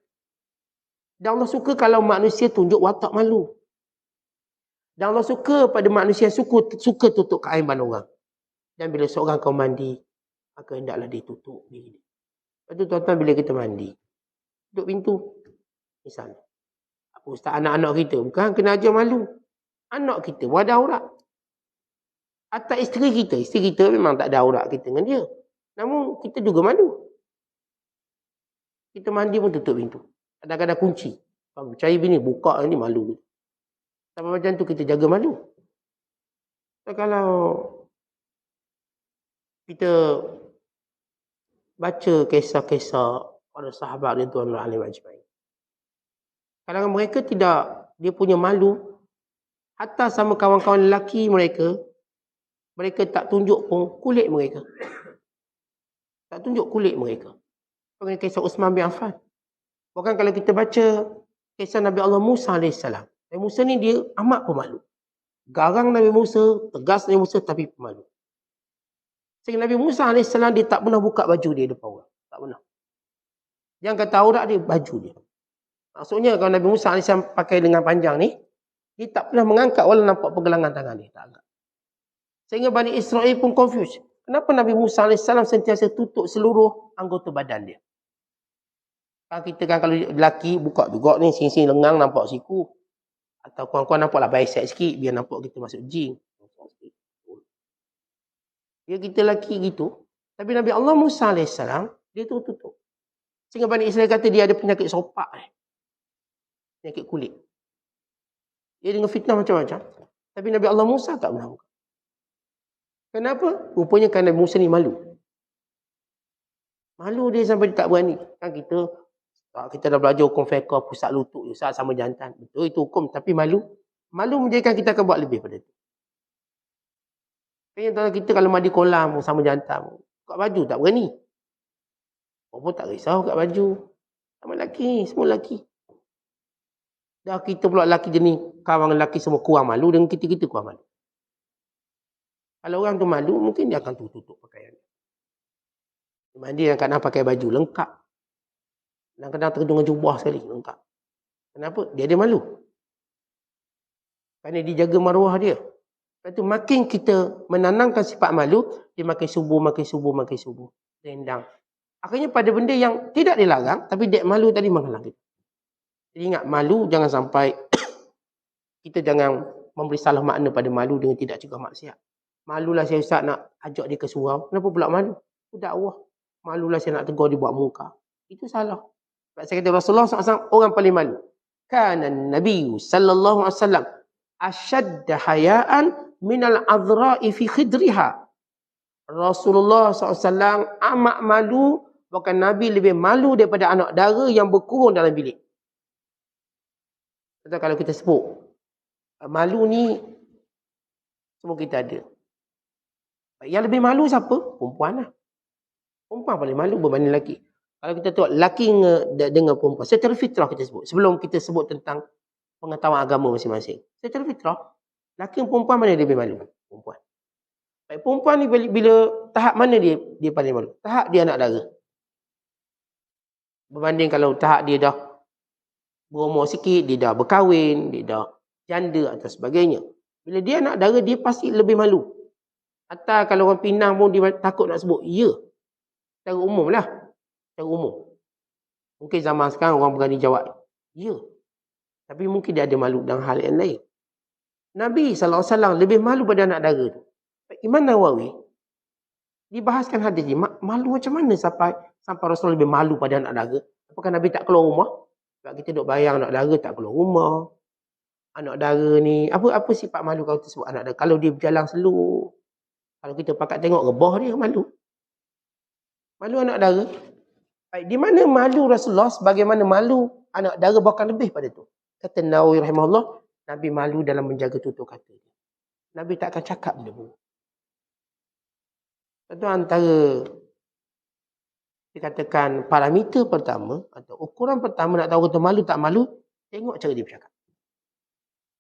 Dan Allah suka kalau manusia tunjuk watak malu. Dan Allah suka pada manusia suka tutup keaiban orang. Dan bila seorang kau mandi, maka hendaklah ditutup diri. Lepas tu tuan-tuan, bila kita mandi, tutup pintu. Misalnya. Apa ustaz, anak-anak kita bukan kena ajar malu. Anak kita buat ada aurat. Atau isteri kita memang tak ada aurat kita dengan dia. Namun kita juga malu. Kita mandi pun tutup pintu. Kadang-kadang kunci. Kalau percaya bini, buka ni malu. Sampai macam tu kita jaga malu. Dan kalau kita baca kisah-kisah para sahabat radhiyallahu anhum ajma'in. Kadang mereka dia punya malu hatta sama kawan-kawan lelaki mereka, Mereka tak tunjuk pun kulit mereka. Tak tunjuk kulit mereka. Seperti kisah Uthman bin Affan. Bahkan kalau kita baca kisah Nabi Allah Musa AS. Nabi Musa ni dia amat pemalu. Garang Nabi Musa, tegas Nabi Musa tapi pemalu. Sehingga Nabi Musa AS dia tak pernah buka baju dia depan orang. Tak pernah. Yang kata aurat dia, baju dia. Maksudnya kalau Nabi Musa AS pakai lengan panjang ni, dia tak pernah mengangkat walau nampak pergelangan tangan dia. Tak angkat. Sehingga Bani Israel pun confused. Kenapa Nabi Musa AS sentiasa tutup seluruh anggota badan dia? Kalau kita kan kalau lelaki buka juga ni, sing-sing lengang nampak siku. Atau kawan-kawan nampaklah bicep sikit, biar nampak kita masuk gym. Ya kita lelaki gitu. Tapi Nabi Allah Musa AS, dia tu tutup. Sehingga Bani Israel kata dia ada penyakit sopak. Penyakit kulit. Dia dengan fitnah macam-macam. Tapi Nabi Allah Musa tak pernah buka. Kenapa? Rupanya kerana Nabi Musa ni malu. Malu dia sampai dia tak berani. Kan kita dah belajar hukum fiqh, pusat lutut, pusat sama jantan. Betul itu hukum. Tapi malu. Malu menjadikan kita akan buat lebih pada itu. Kita kalau mandi kolam sama jantan, buka baju tak berani. Apa tak risau kat baju. Sama lelaki, semua lelaki. Dah kita pula lelaki jenis kawan lelaki semua kurang malu dengan kita kurang malu. Kalau orang tu malu, mungkin dia akan tutup pakaian. Mandi yang kadang pakai baju lengkap. Kadang-kadang terjun jubah sekali, lengkap. Kenapa? Dia ada malu. Kerana dia jaga maruah dia. Lepas tu makin kita menanamkan sifat malu, dia makin subuh. Rendang. Akhirnya pada benda yang tidak dilarang, tapi dek malu tadi menghalang kita. Jadi ingat, malu jangan sampai kita jangan memberi salah makna pada malu dengan tidak cegah maksiat. Malulah saya Ustaz nak ajak dia ke surau. Kenapa pula malu? Itu dakwah. Malulah saya nak tegur dia buat muka. Itu salah. Sebab saya kata Rasulullah SAW orang paling malu. Kana Nabi sallallahu alaihi wasallam ashadda hayaan minal azra'i fi khidriha. Rasulullah SAW amat malu, bahkan Nabi lebih malu daripada anak dara yang berkurung dalam bilik. Kalau kita sebut malu ni semua kita ada. Yang lebih malu siapa? Perempuan lah. Perempuan paling malu berbanding lelaki. Kalau kita tengok lelaki dengan perempuan, secara fitrah kita sebut. Sebelum kita sebut tentang pengetahuan agama masing-masing. Secara fitrah, lelaki dan perempuan mana yang lebih malu? Perempuan. Baik, perempuan ni bila tahap mana dia paling malu? Tahap dia anak dara. Berbanding kalau tahap dia dah berumur sikit, dia dah berkahwin, dia dah janda atau sebagainya. Bila dia anak dara, dia pasti lebih malu. Atau kalau orang Pinang pun dia takut nak sebut. Ya. Secara umum lah. Secara umum. Mungkin zaman sekarang orang berani jawab. Ya. Tapi mungkin dia ada malu dalam hal yang lain. Nabi SAW lebih malu pada anak dara tu. Imam Nawawi dibahaskan hadis ni. Malu macam mana sampai Rasul lebih malu pada anak dara? Apakah Nabi tak keluar rumah? Sebab kita duk bayang anak dara tak keluar rumah. Anak dara ni, apa sifat malu kalau tersebut anak dara? Kalau dia berjalan slow. Kalau kita pakat tengok rebah dia, malu. Malu anak dara. Baik, di mana malu Rasulullah sebagaimana malu anak dara bahkan lebih pada tu. Kata Nawawi rahimahullah, Nabi malu dalam menjaga tutur kata. Nabi tak akan cakap benda pun. Itu antara dikatakan parameter pertama atau ukuran pertama nak tahu kata malu tak malu, tengok cara dia bercakap.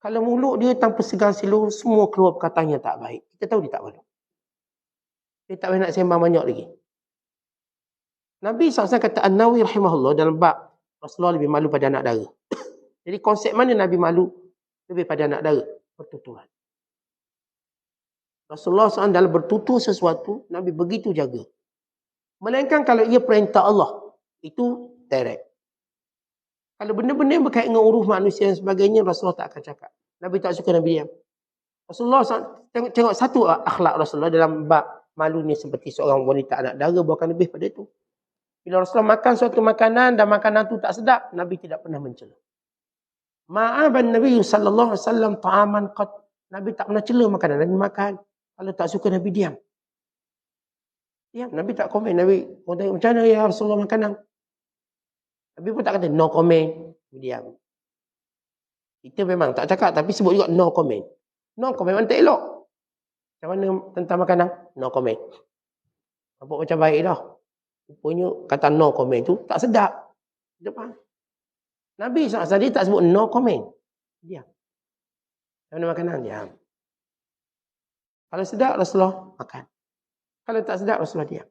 Kalau mulut dia tanpa segan silu, semua keluar perkataan yang tak baik, kita tahu dia tak malu. Dia tak boleh nak sembang banyak lagi. Nabi SAW kata An-Nawawi rahimahullah dalam bab Rasulullah lebih malu pada anak dara. Jadi konsep mana Nabi malu lebih pada anak dara? Pertuturan. Rasulullah SAW dalam bertutur sesuatu, Nabi begitu jaga. Melainkan kalau ia perintah Allah, itu direct. Kalau benda-benda yang berkait dengan uruf manusia dan sebagainya, Rasulullah tak akan cakap. Nabi tak suka Nabi diam. Rasulullah SAW, tengok satu akhlak Rasulullah dalam bab malu ni seperti seorang wanita anak dara, bahkan lebih pada itu. Bila Rasulullah makan suatu makanan dan makanan tu tak sedap, Nabi tidak pernah mencela. Ma'aban Nabi sallallahu alaihi wasallam ta'aman qat. Nabi tak pernah cela makanan, Nabi makan. Kalau tak suka Nabi diam. Diam, Nabi tak komen. Nabi tanya, macam mana ya Rasulullah makanan? Nabi pun tak kata no comment, diam. Kita memang tak cakap tapi sebut juga no comment. No comment mana tak elok. Macam mana tentang makanan? No comment. Nampak macam baik dah. Rupanya kata no comment tu tak sedap. Dia faham? Nabi SAW tak sebut no comment. Diam. Macam mana makanan? Diam. Kalau sedap, Rasulullah makan. Kalau tak sedap, Rasulullah diam.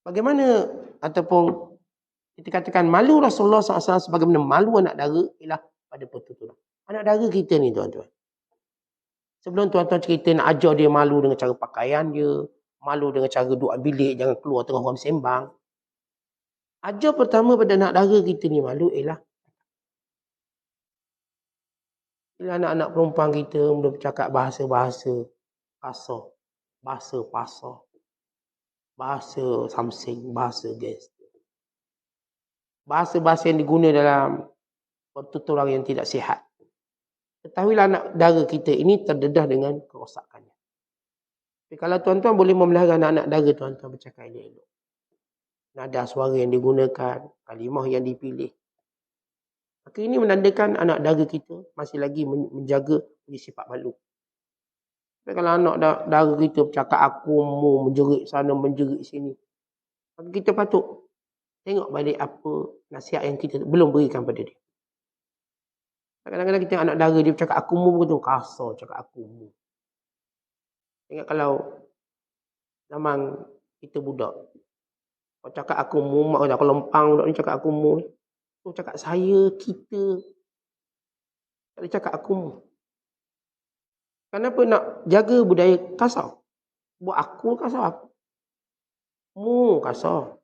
Bagaimana ataupun kita katakan malu Rasulullah SAW sebagaimana malu anak dara ialah pada pertuturan. Anak dara kita ni tuan-tuan. Sebelum tuan-tuan cerita nak ajar dia malu dengan cara pakaian dia, malu dengan cara duduk bilik, jangan keluar tengah orang sembang. Ajar pertama pada anak dara kita ni malu ialah anak-anak perempuan kita mula bercakap bahasa-bahasa kasar, bahasa pasar, bahasa samsing, bahasa gangster. Bahasa-bahasa yang digunakan dalam pertuturan yang tidak sihat. Ketahuilah anak dara kita ini terdedah dengan kerosakannya. Tapi kalau tuan-tuan boleh memelihara anak-anak dara tuan-tuan bercakap elok-elok. Nada suara yang digunakan, kalimah yang dipilih. Maka ini menandakan anak dara kita masih lagi menjaga sifat malu. Tapi kalau anak dara kita bercakap aku mu, menjerit sana, menjerit sini. Maka kita patut tengok balik apa nasihat yang kita belum berikan pada dia. Kadang-kadang kita anak dara dia bercakap aku mu, begitu kasar cakap aku mu. Ingat kalau zaman kita budak. Kau cakap aku mu, mak kau lempang budak ni cakap aku mu. Kau cakap saya, kita. Tak boleh cakap aku mu. Kenapa nak jaga budaya kasar? Buat aku kasar. Mu kasar.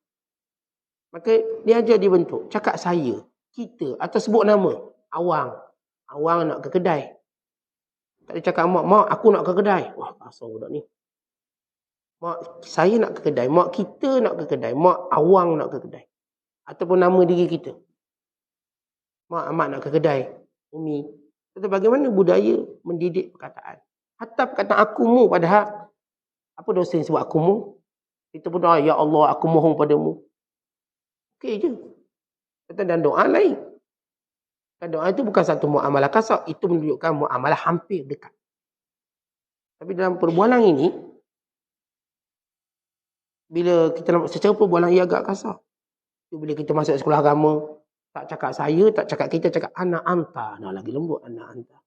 Maka dia ajar dibentuk. Cakap saya, kita atau sebut nama. Awang. Awang nak ke kedai. Tak boleh cakap mak aku nak ke kedai. Wah kasar budak ni. Mak saya nak ke kedai. Mak kita nak ke kedai. Mak awang nak ke kedai. Ataupun nama diri kita. Mak Ahmad nak ke kedai. Umi. Tetapi bagaimana budaya mendidik perkataan. Hatta perkataan aku mu padahal. Apa dosa yang sebut aku mu? Kita pun doa, ya Allah aku mohon padamu. Okey je. Dan doa lain. Dan doa itu bukan satu muamalah kasar. Itu menunjukkan muamalah hampir dekat. Tapi dalam perbualan ini. Bila kita nampak secara perbualan ia agak kasar. Bila kita masuk sekolah agama. Tak cakap saya, tak cakap kita, cakap anak anta. Nah lagi lembut anak anta.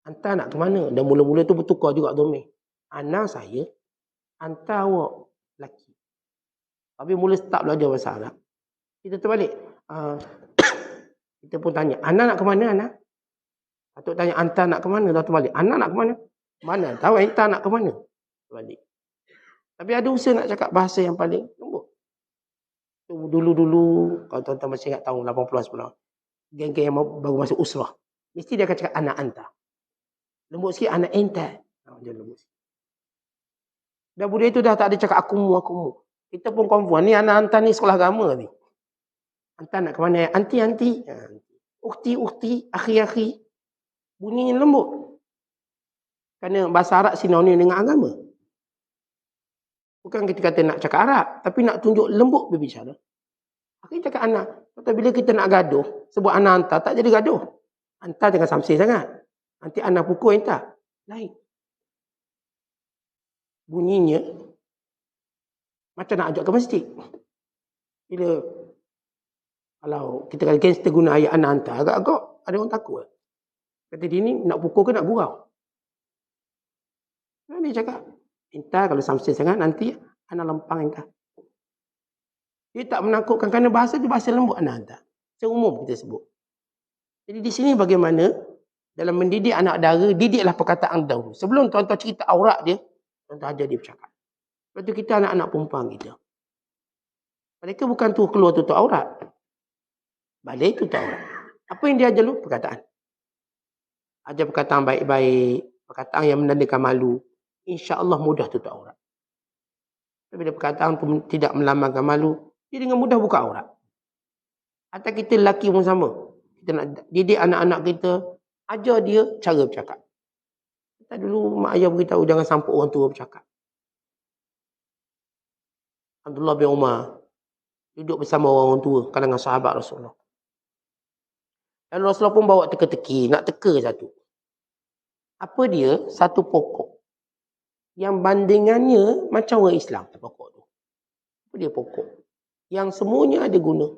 Anta nak ke mana? Dan mula-mula tu bertukar juga domain. Anak saya, anta awak lelaki. Tapi mula start belajar bahasa Arab. Kita terbalik. Kita pun tanya, anak nak ke mana anak? Patut tanya, anta nak ke mana? Dah terbalik. Anak nak ke mana? Mana? Tahu anta nak ke mana? Terbalik. Tapi ada usaha nak cakap bahasa yang paling lembut. Dulu-dulu, kalau tuan-tuan masih ingat tahun 80-an sebelah, geng-geng yang baru masuk usrah, mesti dia akan cakap anak anta. Lembut sikit, anak enta. Dia lembut sikit. Dah budaya itu dah tak ada cakap aku mu. Kita pun confirm, ni anak anta ni sekolah agama ni. Anta nak ke mana? Anti. Ukti, akhi. Bunyinya lembut. Kerana bahasa Arab sinonim dengan agama. Bukan kita kata nak cakap Arab, tapi nak tunjuk lembut berbicara. Kita cakap anak. Tapi bila kita nak gaduh, sebut anak anta, tak jadi gaduh. Anta jangan samsir sangat. Nanti anak pukul anta. Lain. Bunyinya, macam nak ajak ke masjid. Bila, kalau kita kata gangster guna ayat anak anta, agak-agak ada orang takut. Kata dia ni nak pukul ke nak gurau. Dia cakap, anta kalau samsir sangat nanti anak lempang anta. Dia tak menakutkan kerana bahasa tu bahasa lembut anak anta. Secara umum kita sebut. Jadi di sini bagaimana dalam mendidik anak dara, didiklah perkataan dahulu. Sebelum tuan-tuan cerita aurat dia, tuan-tuan ajar dia bercakap. Lepas tu kita anak-anak perempuan kita. Mereka bukan tu keluar tutup aurat. Balik tutup aurat. Apa yang dia ajar dulu? Perkataan. Ajar perkataan baik-baik. Perkataan yang menandakan malu. InsyaAllah mudah tutup aurat. Tapi bila perkataan pun tidak melambangkan malu, dia dengan mudah buka aurat. Atau kita lelaki pun sama. Kita nak didik anak-anak kita, ajar dia cara bercakap. Kita dulu mak ayah beritahu jangan sampai orang tua bercakap. Abdullah bin Umar duduk bersama orang tua kalangan sahabat Rasulullah. Dan Rasulullah pun bawa teka-teki, nak teka satu. Apa dia? Satu pokok yang bandingannya macam orang Islam. Pokok tu. Apa dia pokok? Yang semuanya ada guna.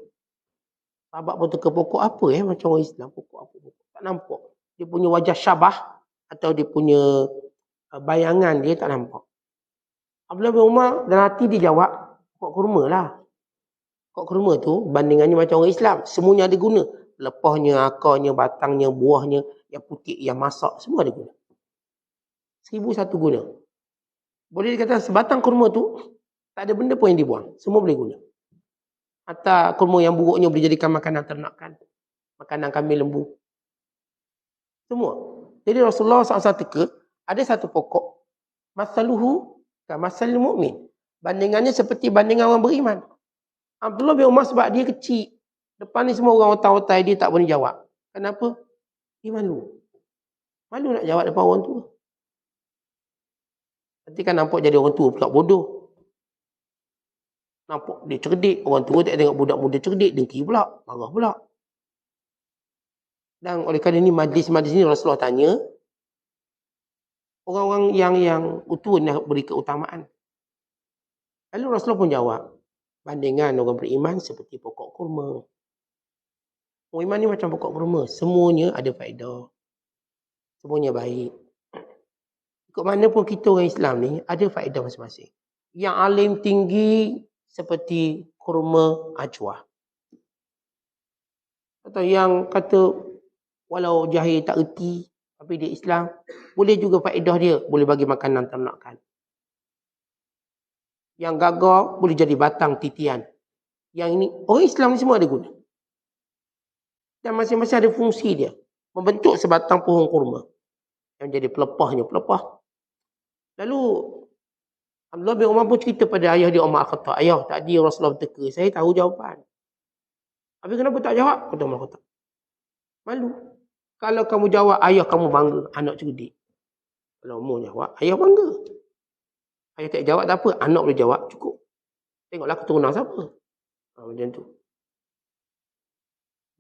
Sahabat pun teka pokok apa macam orang Islam. Pokok apa? Pokok. Tak nampak. Dia punya wajah syabah atau dia punya bayangan dia tak nampak. Abdullah bin Umar dalam hati dia jawab, pokok kurma lah. Pokok kurma tu bandingannya macam orang Islam. Semuanya ada guna. Lepahnya, akarnya, batangnya, buahnya, yang putih, yang masak, semua ada guna. 1001 guna. Boleh dikatakan sebatang kurma tu, tak ada benda pun yang dibuang. Semua boleh guna. Atau kurma yang buruknya boleh jadikan makanan ternakan. Makanan kambing lembu. Semua. Jadi Rasulullah SAW teka, ada satu pokok. Masaluhu kamasalil mu'min. Bandingannya seperti bandingan orang beriman. Abdullah bin Umar sebab dia kecil. Depan ni semua orang otai-otai, dia tak boleh jawab. Kenapa? Dia malu. Malu nak jawab depan orang tua. Nanti kan nampak jadi orang tua pula bodoh. Nampak dia cerdik. Orang tua tak tengok budak muda cerdik. Dengki pula. Marah pula. Dan oleh kerana ni majlis-majlis ni Rasulullah tanya. Orang-orang yang utuh nak beri keutamaan. Lalu Rasulullah pun jawab. Bandingan orang beriman seperti pokok kurma. Orang iman ni macam pokok kurma. Semuanya ada faedah. Semuanya baik. Ikut mana pun kita orang Islam ni ada faedah masing-masing. Yang alim tinggi seperti kurma ajwa. Atau yang kata walau jahil tak erti tapi dia Islam, boleh juga faedah dia. Boleh bagi makanan ternakan. Yang gagak boleh jadi batang titian. Yang ini, orang Islam ni semua ada guna. Dan masing-masing ada fungsi dia. Membentuk sebatang pohon kurma. Yang jadi pelepahnya, pelepah. Lalu, Abdullah bin Umar pun cerita pada ayah dia, Umar kata, ayah, tadi Rasulullah berteka, saya tahu jawapan. Habis kenapa tak jawab? Kata Umar kata, malu. Kalau kamu jawab, ayah kamu bangga, anak cerdik. Kalau Umar jawab, ayah bangga. Ayah tak jawab tak apa, anak boleh jawab, cukup. Tengoklah keturunan siapa. Macam tu.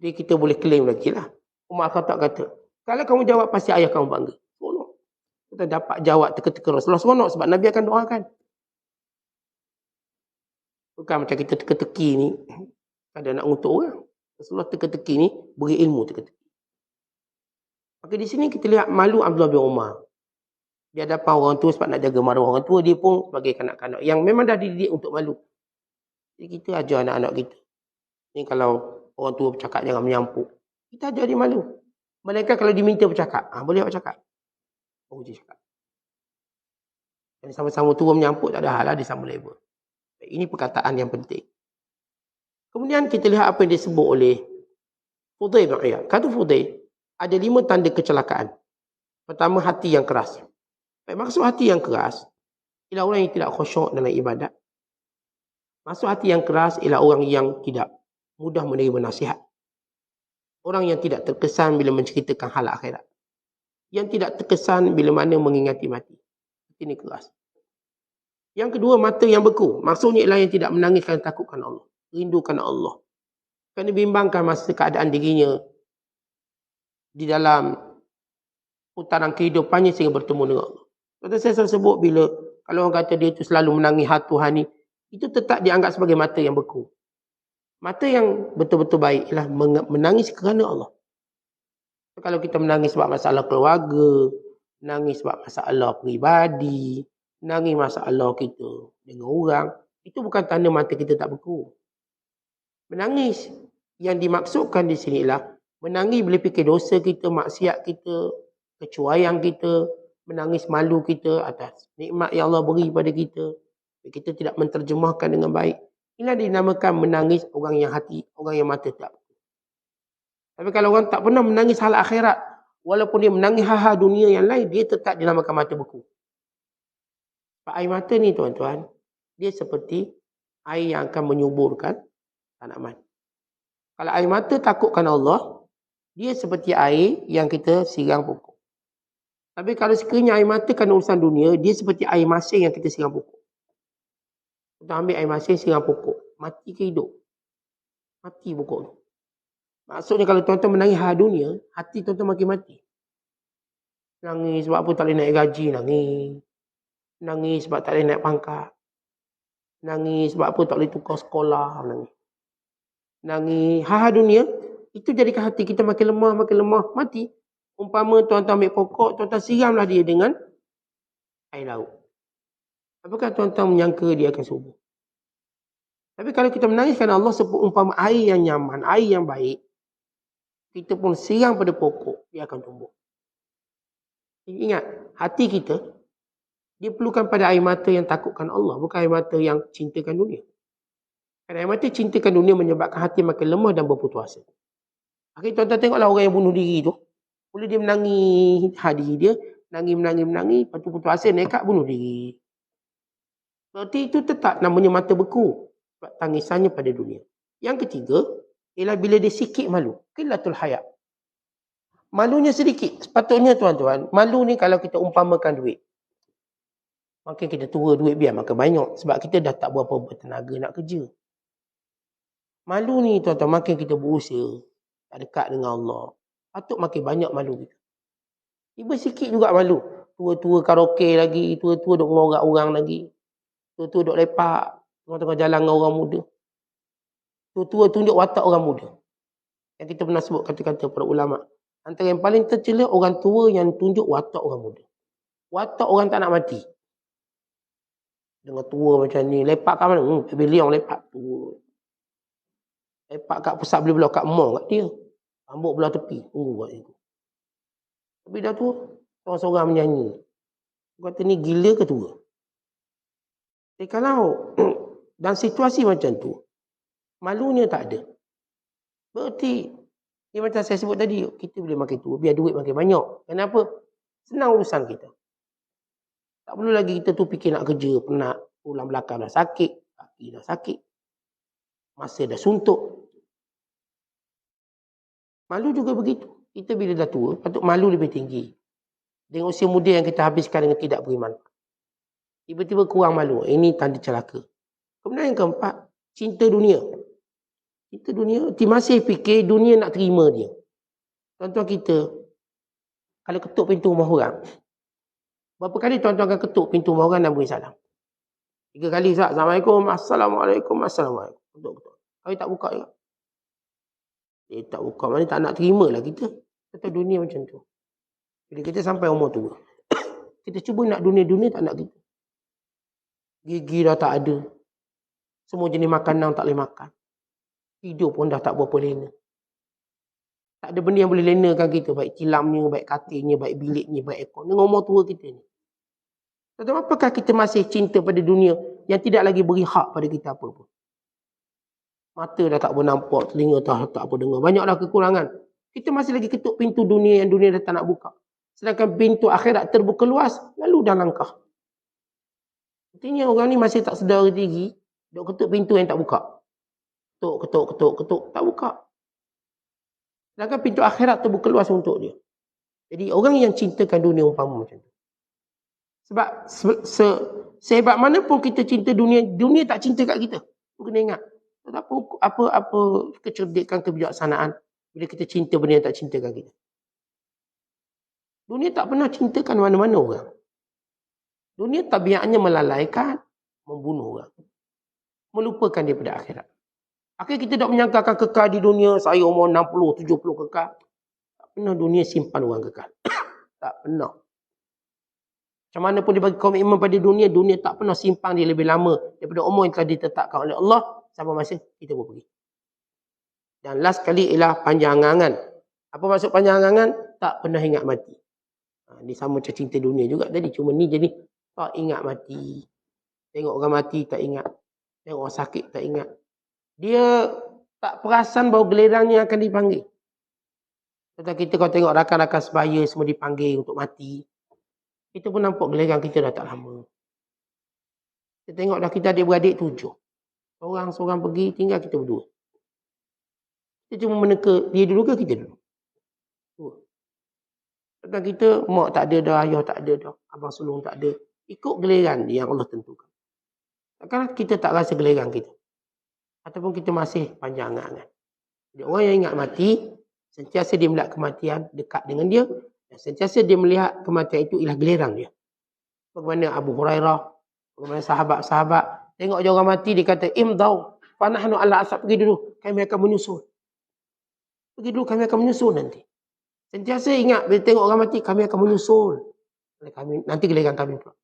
Jadi kita boleh claim lagi lah. Umar Khattab kata, kalau kamu jawab pasti ayah kamu bangga. Seronok. Kita dapat jawab teka-teka Rasulullah. Seronok sebab Nabi akan doakan. Bukan macam kita teka-teki ni. Ada nak ngutuk orang. Rasulullah teka-teki ni beri ilmu teka-teki. Maka di sini kita lihat malu Abdullah bin Umar. Dia hadapan orang tua sebab nak jaga maruah orang tua. Dia pun sebagai kanak-kanak yang memang dah dididik untuk malu. Jadi kita ajar anak-anak kita. Ni kalau orang tua bercakap jangan menyampuk. Kita ajar dia malu. Mereka kalau diminta bercakap. Boleh awak cakap? Oh, dia cakap. Dan sama-sama tua menyampuk tak ada hal lah. Dia sama level. Ini perkataan yang penting. Kemudian kita lihat apa yang disebut oleh Fudail bin Iyad. Kata Fudail, ada 5 tanda kecelakaan. Pertama, hati yang keras. Maksud hati yang keras ialah orang yang tidak khusyuk dalam ibadat. Maksud hati yang keras ialah orang yang tidak mudah menerima nasihat. Orang yang tidak terkesan bila menceritakan hal akhirat. Yang tidak terkesan bila mana mengingati mati. Ini keras. Yang kedua, mata yang beku. Maksudnya ialah yang tidak menangis kerana takutkan Allah. Rindukan Allah. Kerana bimbangkan masa keadaan dirinya di dalam putaran kehidupannya sehingga bertemu dengan Allah. Kata saya selalu sebut bila kalau orang kata dia itu selalu menangis Tuhan ni, itu tetap dianggap sebagai mata yang beku. Mata yang betul-betul baik ialah menangis kerana Allah. Kalau kita menangis sebab masalah keluarga, menangis sebab masalah peribadi, menangis masalah kita dengan orang, itu bukan tanda mata kita tak beku. Menangis yang dimaksudkan di sini ialah menangis bila fikir dosa kita, maksiat kita, kecuaian kita, menangis malu kita atas nikmat yang Allah beri pada kita. Kita tidak menterjemahkan dengan baik. Inilah dinamakan menangis orang yang hati, orang yang mata tak. Tapi kalau orang tak pernah menangis hal akhirat, walaupun dia menangis hal-hal dunia yang lain, dia tetap dinamakan mata beku. Air mata ni tuan-tuan, dia seperti air yang akan menyuburkan tanaman. Kalau air mata takutkan Allah, dia seperti air yang kita siram pokok. Tapi kalau sekiranya air mata kerana urusan dunia, dia seperti air masin yang kita siram pokok. Kita ambil air masin, siram pokok. Mati ke hidup? Mati pokok tu. Maksudnya kalau tuan-tuan menangis hal dunia, hati tuan-tuan makin mati. Nangis sebab apa tak boleh naik gaji, nangis. Nangis sebab tak boleh naik pangkat. Nangis sebab apa tak boleh tukar sekolah, nangis. Nangis. Hal-hal dunia, itu jadikan hati kita makin lemah, mati. Umpama tuan-tuan ambil pokok, tuan-tuan siramlah dia dengan air laut. Apakah tuan-tuan menyangka dia akan subur? Tapi kalau kita menangis kerana Allah sebut umpama air yang nyaman, air yang baik, kita pun siram pada pokok, dia akan tumbuh. Ingat, hati kita, dia perlukan pada air mata yang takutkan Allah, bukan air mata yang cintakan dunia. Kerana air mata cintakan dunia menyebabkan hati makin lemah dan berputus asa. Akhirnya tuan-tuan tengoklah orang yang bunuh diri tu. Mula dia menangis hadi dia, menangis, lepas tu putus asa, nekat bunuh diri. Berarti itu tetap namanya mata beku. Sebab tangisannya pada dunia. Yang ketiga, ialah bila dia sikit malu. Qillatul haya. Malunya sedikit. Sepatutnya tuan-tuan, malu ni kalau kita umpamakan duit. Makin kita tua duit biar makin banyak. Sebab kita dah tak berapa bertenaga nak kerja. Malu ni tuan-tuan, makin kita berusaha, tak dekat dengan Allah, patut makin banyak malu kita. Tiba sikit juga malu. Tua-tua karaoke lagi, tua-tua duk ngorak orang lagi. Tua-tua duk lepak tengah-tengah jalan dengan orang muda. Tua-tua tunjuk watak orang muda. Yang kita pernah sebut kata-kata para ulama. Antara yang paling tercela orang tua yang tunjuk watak orang muda. Watak orang tak nak mati. Dengan tua macam ni, lepak kat mana? Pavilion lepak tua. Lepak kat pusat beli belah kat mall kat dia. Rambut belah tepi, tunggu kat situ. Tapi dah tua, seorang-seorang menyanyi. Kata ni gila ke tua? Kalau dalam situasi macam tu, malunya tak ada. Berarti, ni macam saya sebut tadi, kita boleh makin tua, biar duit makin banyak. Kenapa? Senang urusan kita. Tak perlu lagi kita tu fikir nak kerja, penat, tulang belakang dah sakit, kaki dah sakit, masa dah suntuk. Malu juga begitu. Kita bila dah tua, patut malu lebih tinggi. Dengan usia muda yang kita habiskan dengan tidak bermanfaat. Tiba-tiba kurang malu. Ini tanda celaka. Kemudian yang keempat, cinta dunia. Cinta dunia, dia masih fikir dunia nak terima dia. Tuan-tuan kita, kalau ketuk pintu rumah orang, berapa kali tuan-tuan akan ketuk pintu rumah orang dan beri salam? 3 kali, Ustaz. Assalamualaikum, Assalamualaikum, Assalamualaikum. Ketuk-ketuk. Kali tak buka juga. Tak buka, mana tak nak terima lah kita. Kata dunia macam tu. Bila kita sampai umur tua, kita cuba nak dunia-dunia tak nak kita. Gigi dah tak ada. Semua jenis makanan tak boleh makan. Hidup pun dah tak berapa lena. Tak ada benda yang boleh lenakan kita. Baik tilamnya, baik katilnya, baik biliknya, baik ekor. Dengan umur tua kita ni. Tetapi apakah kita masih cinta pada dunia yang tidak lagi beri hak pada kita apa pun? Mata dah tak boleh nampak, telinga tak boleh dengar. Banyak dah kekurangan. Kita masih lagi ketuk pintu dunia yang dunia dah tak nak buka. Sedangkan pintu akhirat terbuka luas, lalu dah langkah. Artinya orang ni masih tak sedar diri, duk ketuk pintu yang tak buka. Ketuk, tak buka. Sedangkan pintu akhirat terbuka luas untuk dia. Jadi orang yang cintakan dunia umpama macam tu. Sebab sehebat mana pun kita cinta dunia, dunia tak cinta kat kita. Tu kena ingat. Apa kecerdikan, kebijaksanaan bila kita cinta benda yang tak cintakan kita. Dunia tak pernah cintakan mana-mana orang. Dunia tabiatnya melalaikan, membunuh orang. Melupakan daripada akhirat. Akhirnya kita tak menyangkakan kekal di dunia, saya umur 60, 70 kekal. Tak pernah dunia simpan orang kekal. Tak pernah. Macam mana pun dia bagi komitmen pada dunia, dunia tak pernah simpan dia lebih lama daripada umur yang telah ditetapkan oleh Allah sampai masa kita pergi. Dan last kali ialah panjang angan. Apa maksud panjang angan? Tak pernah ingat mati. Dia sama macam cinta dunia juga tadi. Cuma ni jadi tak ingat mati. Tengok orang mati tak ingat. Tengok orang sakit tak ingat. Dia tak perasan bahawa gelerangnya akan dipanggil. Tetapi kita kalau tengok rakan-rakan sebaya semua dipanggil untuk mati. Kita pun nampak gelerang kita dah tak lama. Kita tengok dah kita adik-beradik 7. Seorang-seorang pergi, tinggal kita berdua. Kita cuma meneka dia dulu ke kita dulu? Tetapi kita, mak tak ada dah, ayah tak ada dah, abang sulung tak ada. Ikut giliran yang Allah tentukan. Takkan kita tak rasa giliran kita. Ataupun kita masih panjang angan. Jadi orang yang ingat mati, sentiasa dia melihat kematian dekat dengan dia. Sentiasa dia melihat kematian itu ialah giliran dia. Bagaimana Abu Hurairah, bagaimana sahabat-sahabat, tengok dia orang mati, dia kata, imdau, fanahnu ala asab, pergi dulu, kami akan menyusul. Pergi dulu, kami akan menyusul nanti. Sentiasa ingat, bila tengok orang mati, kami akan menyusul. Nanti giliran kami pula.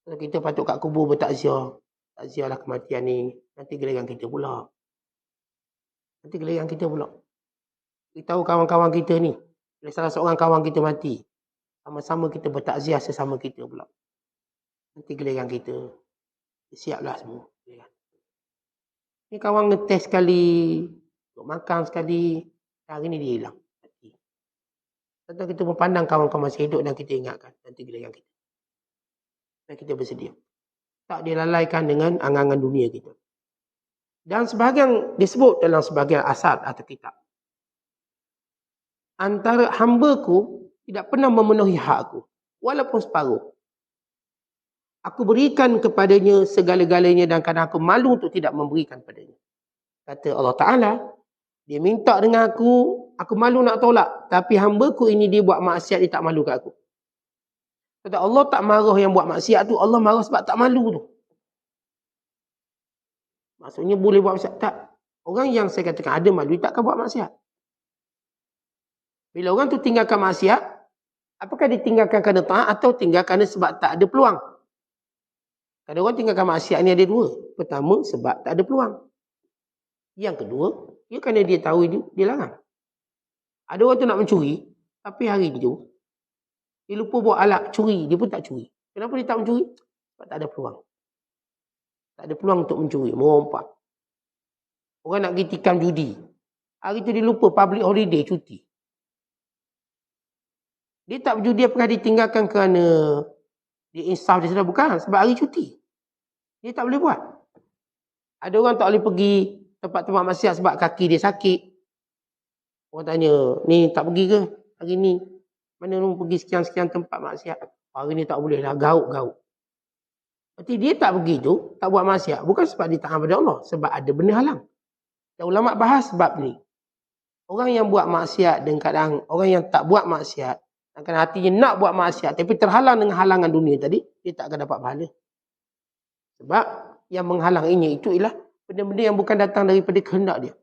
Kalau kita patut kat kubur bertakziah, takziahlah kematian ni, nanti giliran kita pula. Nanti giliran kita pula. Kita tahu kawan-kawan kita ni, bila salah seorang kawan kita mati, sama-sama kita bertakziah sesama kita pula. Nanti giliran kita. Siaplah semua. Ni kawan ngetes sekali, untuk makan sekali, hari ni dia hilang. Mati. Tentu kita memandang kawan-kawan masih hidup dan kita ingatkan. Nanti giliran kita. Dan kita bersedia. Tak dilalaikan dengan angan-angan dunia kita. Dan sebahagian disebut dalam sebahagian asar atau kitab. Antara hamba-Ku tidak pernah memenuhi hak-Ku, walaupun separuh. Aku berikan kepadanya segala-galanya dan kadang aku malu untuk tidak memberikan padanya. Kata Allah Ta'ala, dia minta dengan aku malu nak tolak. Tapi hamba-Ku ini dia buat maksiat, dia tak malu kat aku. Kata Allah tak marah yang buat maksiat tu, Allah marah sebab tak malu tu. Maksudnya boleh buat maksiat, tak. Orang yang saya katakan ada malu, dia takkan buat maksiat. Bila orang tu tinggalkan maksiat, apakah ditinggalkan kerana taat atau tinggalkan sebab tak ada peluang? Kadang orang tinggalkan maksiat ni ada dua. Pertama, sebab tak ada peluang. Yang kedua, dia kerana dia tahu dia larang. Ada orang tu nak mencuri, tapi hari ni tu, dia lupa bawa alat curi, dia pun tak curi. Kenapa dia tak mencuri? Sebab tak ada peluang. Tak ada peluang untuk mencuri, merompak. Orang nak pergi tikam judi. Hari tu dia lupa public holiday, cuti. Dia tak berjudi apakah ditinggalkan kerana dia insaf dia sudah, bukan, sebab hari cuti. Dia tak boleh buat. Ada orang tak boleh pergi tempat-tempat maksiat sebab kaki dia sakit. Orang tanya, ni tak pergi ke hari ni? Mana lu pergi sekian-sekian tempat maksiat? Hari ni tak boleh lah, gauk-gauk. Berarti dia tak pergi tu, tak buat maksiat. Bukan sebab dia taat pada Allah, sebab ada benda halang. Dan ulama bahas sebab ni. Orang yang buat maksiat dan kadang orang yang tak buat maksiat, dan hatinya nak buat maksiat tapi terhalang dengan halangan dunia tadi, dia tak akan dapat pahala. Sebab yang menghalanginya itu ialah benda-benda yang bukan datang daripada kehendak dia.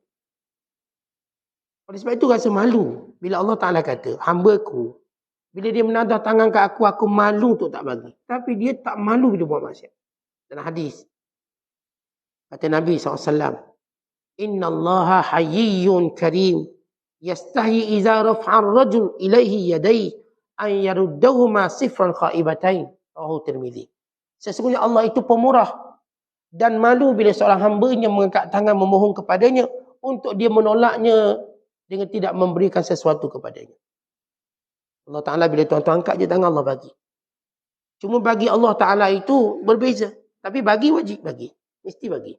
Oleh sebab itu rasa malu bila Allah Ta'ala kata, hamba-Ku, bila dia menadah tangan ke aku malu untuk tak bagi. Tapi dia tak malu bila buat maksiat. Dalam hadis, kata Nabi SAW, Inna Allaha hayyun karim, yastahi iza raf'ar rajul ilaihi yadai, an yaruddahuma sifran khaibatain. Rawahu Tirmizi. Sesungguhnya Allah itu pemurah dan malu bila seorang hamba-Nya mengangkat tangan memohon kepadanya untuk dia menolaknya dengan tidak memberikan sesuatu kepadanya. Allah Ta'ala bila tuan-tuan angkat je tangan, Allah bagi. Cuma bagi Allah Ta'ala itu berbeza. Tapi bagi wajib bagi. Mesti bagi.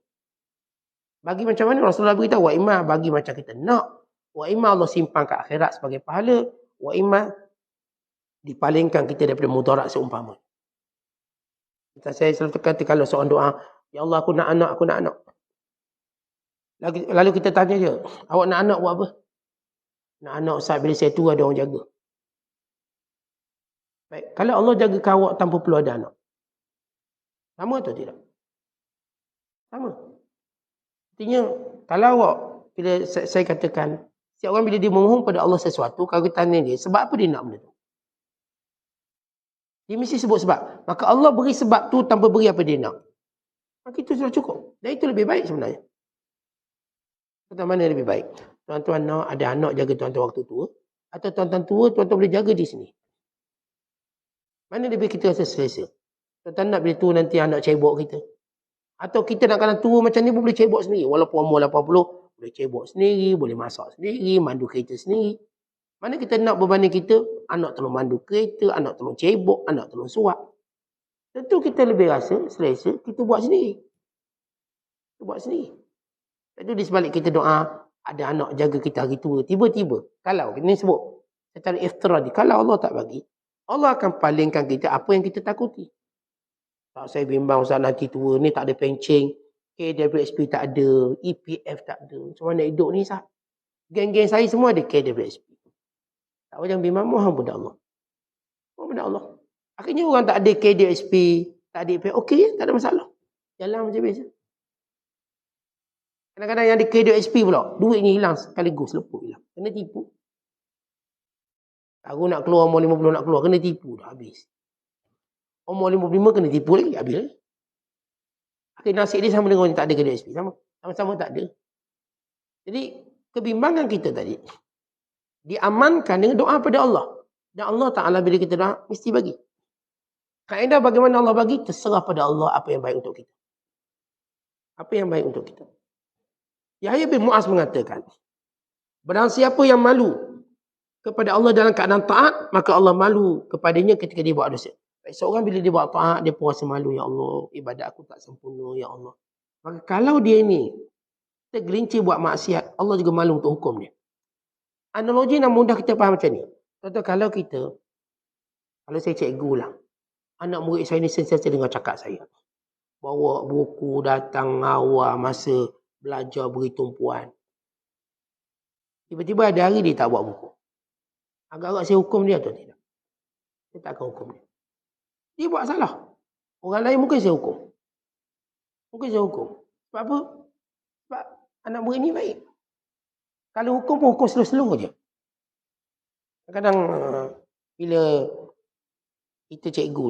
Bagi macam mana? Rasulullah beritahu, wa imma bagi macam kita nak. Wa imma Allah simpan ke akhirat sebagai pahala. Wa imma dipalingkan kita daripada mudarat seumpama. Saya selalu kata kalau seorang doa, Ya Allah aku nak anak, aku nak anak. Lalu kita tanya dia, awak nak anak buat apa? Nak anak saat bila saya tua ada orang jaga. Baik, kalau Allah jagakan awak tanpa perlu ada anak, sama atau tidak? Sama. Artinya, kalau awak, bila saya katakan, setiap orang bila dia memohon pada Allah sesuatu, kalau kita tanya dia, sebab apa dia nak benda tu? Dia mesti sebut sebab. Maka Allah beri sebab tu tanpa beri apa dia nak. Maka itu sudah cukup. Dan itu lebih baik sebenarnya. Tuan-tuan, mana lebih baik? Tuan-tuan nak ada anak jaga tuan-tuan waktu tua, atau tuan-tuan tua, tuan-tuan boleh jaga di sini? Mana lebih kita rasa selesa? Tuan-tuan nak bila tua nanti anak cebok kita? Atau kita nak kena tua macam ni pun boleh cebok sendiri. Walaupun umur 80, boleh cebok sendiri, boleh masak sendiri, mandu kereta sendiri. Mana kita nak berbanding kita, anak tolong mandu kereta, anak tolong cebok, anak tolong suap. Tentu kita lebih rasa selesa, kita buat sendiri. Kita buat sendiri. Itu di sebalik kita doa, ada anak jaga kita hari tua. Tiba-tiba, kalau, ini sebut, secara iftiradi, kalau Allah tak bagi, Allah akan palingkan kita apa yang kita takuti. Tak, saya bimbang Ustaz nanti tua ni tak ada pencing, KWSP tak ada, EPF tak ada. Macam mana hidup ni Ustaz? Geng-geng saya semua ada KWSP. Tak macam bimbang, mohon pada Allah. Mohon pada Allah. Akhirnya orang tak ada KDSP, tak ada IP, okey, tak ada masalah. Jalan macam biasa. Kadang-kadang yang di KDSP pula, duitnya hilang sekaligus, lepuh hilang. Kena tipu. Aku nak keluar umur 50 nak keluar, kena tipu dah habis. Umur 55 kena tipu lagi, habis lagi. Akhirnya nasib dia sama dengan orang yang tak ada KDSP. Sama-sama tak ada. Jadi, kebimbangan kita tadi, diamankan dengan doa pada Allah. Dan Allah Ta'ala bila kita doa, mesti bagi. Kaedah bagaimana Allah bagi, terserah pada Allah apa yang baik untuk kita. Apa yang baik untuk kita. Yahya bin Mu'az mengatakan, barang siapa yang malu kepada Allah dalam keadaan taat, maka Allah malu kepadanya ketika dia buat dosa. Seorang bila dia buat taat, dia pun rasa malu, ya Allah, ibadat aku tak sempurna, ya Allah. Maka kalau dia ni tergelincir buat maksiat, Allah juga malu untuk hukum dia. Analogi yang mudah kita faham macam ni. Contoh kalau saya cikgu lah, anak murid saya ni sentiasa dengar cakap saya. Bawa buku, datang awal masa belajar beri tumpuan. Tiba-tiba ada hari dia tak buat buku. Agak-agak saya hukum dia atau tidak? Saya tak akan hukum dia. Dia buat salah. Orang lain mungkin saya hukum. Sebab apa? Sebab anak murid ni baik. Kalau hukum pun hukum slow-slow je. Kadang-kadang bila kita cikgu.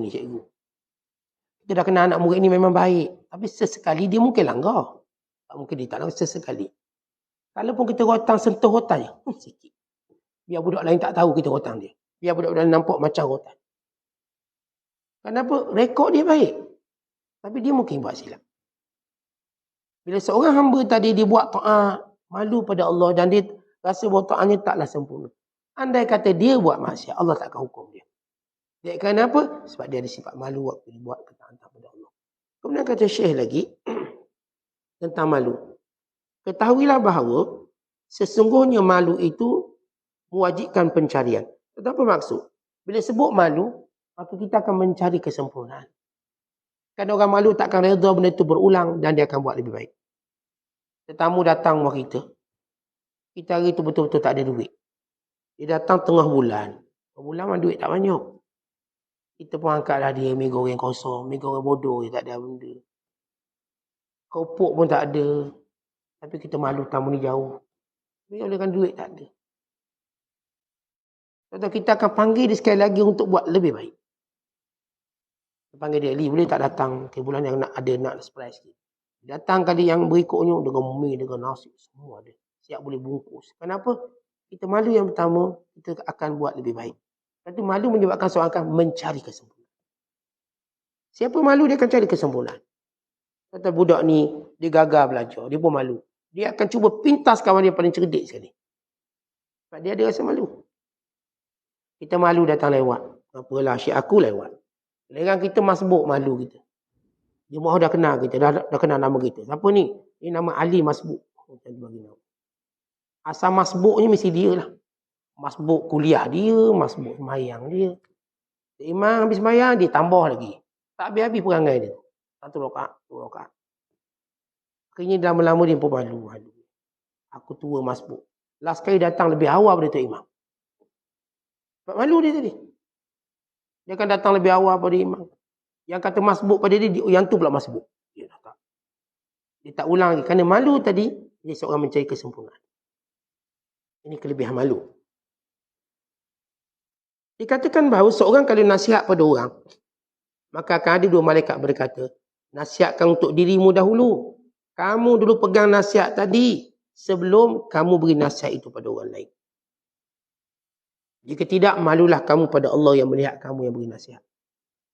Kita dah kenal anak murid ni memang baik. Tapi sesekali dia mungkin langgar. Mungkin dia tak langgar sesekali. Kalau pun kita rotang, sentuh rotan je. Sikit. Biar budak lain tak tahu kita rotang dia. Biar budak-budak nampak macam rotan. Kenapa? Rekod dia baik. Tapi dia mungkin buat silap. Bila seorang hamba tadi dia buat taat, malu pada Allah dan dia rasa bahawa taatnya taklah sempurna. Andai kata dia buat maksiat, Allah tak akan hukum dia. Dia kenapa? Sebab dia ada sifat malu waktu dia buat ketaatan pada Allah. Kemudian kata Syekh lagi tentang malu. Ketahuilah bahawa sesungguhnya malu itu mewajibkan pencarian. Tetapi maksud? Bila sebut malu, maka kita akan mencari kesempurnaan. Kadang orang malu takkan redha benda itu berulang dan dia akan buat lebih baik. Tetamu datang rumah kita. Kita hari itu betul-betul tak ada duit. Dia datang tengah bulan. Bulan mana duit tak banyak. Kita pun angkatlah dia mi goreng kosong, mi goreng bodoh, dia tak ada benda. Kopok pun tak ada. Tapi kita malu tamu ni jauh. Dia olehkan duit tak ada. Atau kita akan panggil dia sekali lagi untuk buat lebih baik. Panggil dia, Li, boleh tak datang ke bulan yang nak surprise sikit. Datang kali yang berikutnya dengan mi, dengan nasi, semua ada. Siap boleh bungkus. Kenapa? Kita malu yang pertama, kita akan buat lebih baik. Tapi malu menyebabkan seorang akan mencari kesempurnaan. Siapa malu, dia akan cari kesempurnaan. Kata budak ni, dia gagal belajar, dia pun malu. Dia akan cuba pintas kawan dia paling cerdik sekali. Sebab dia ada rasa malu. Kita malu datang lewat. Apalah, asyik aku lewat. Lerang kita masbuk malu kita. Dia mahu dah kenal kita, dah kenal nama kita. Siapa ni? Ini nama Ali Masbuk. Asal masbuknya mesti dia lah. Masbuk kuliah dia, masbuk semayang dia. Imam habis semayang, dia tambah lagi. Tak habis-habis perangai dia. Satu rakaat. Akhirnya lama-lama dia pun malu. Aku tua masbuk. Last kali datang lebih awal pada tu imam. Sebab malu dia tadi. Dia akan datang lebih awal pada imam. Yang kata masbuk pada dia, yang tu pula masbuk. Dia tak ulang lagi. Kerana malu tadi, dia seorang mencari kesempurnaan. Ini kelebihan malu. Dikatakan bahawa seorang kalau nasihat pada orang, maka akan ada dua malaikat berkata, nasihatkan untuk dirimu dahulu. Kamu dulu pegang nasihat tadi, sebelum kamu beri nasihat itu pada orang lain. Jika tidak, malulah kamu pada Allah yang melihat kamu yang beri nasihat.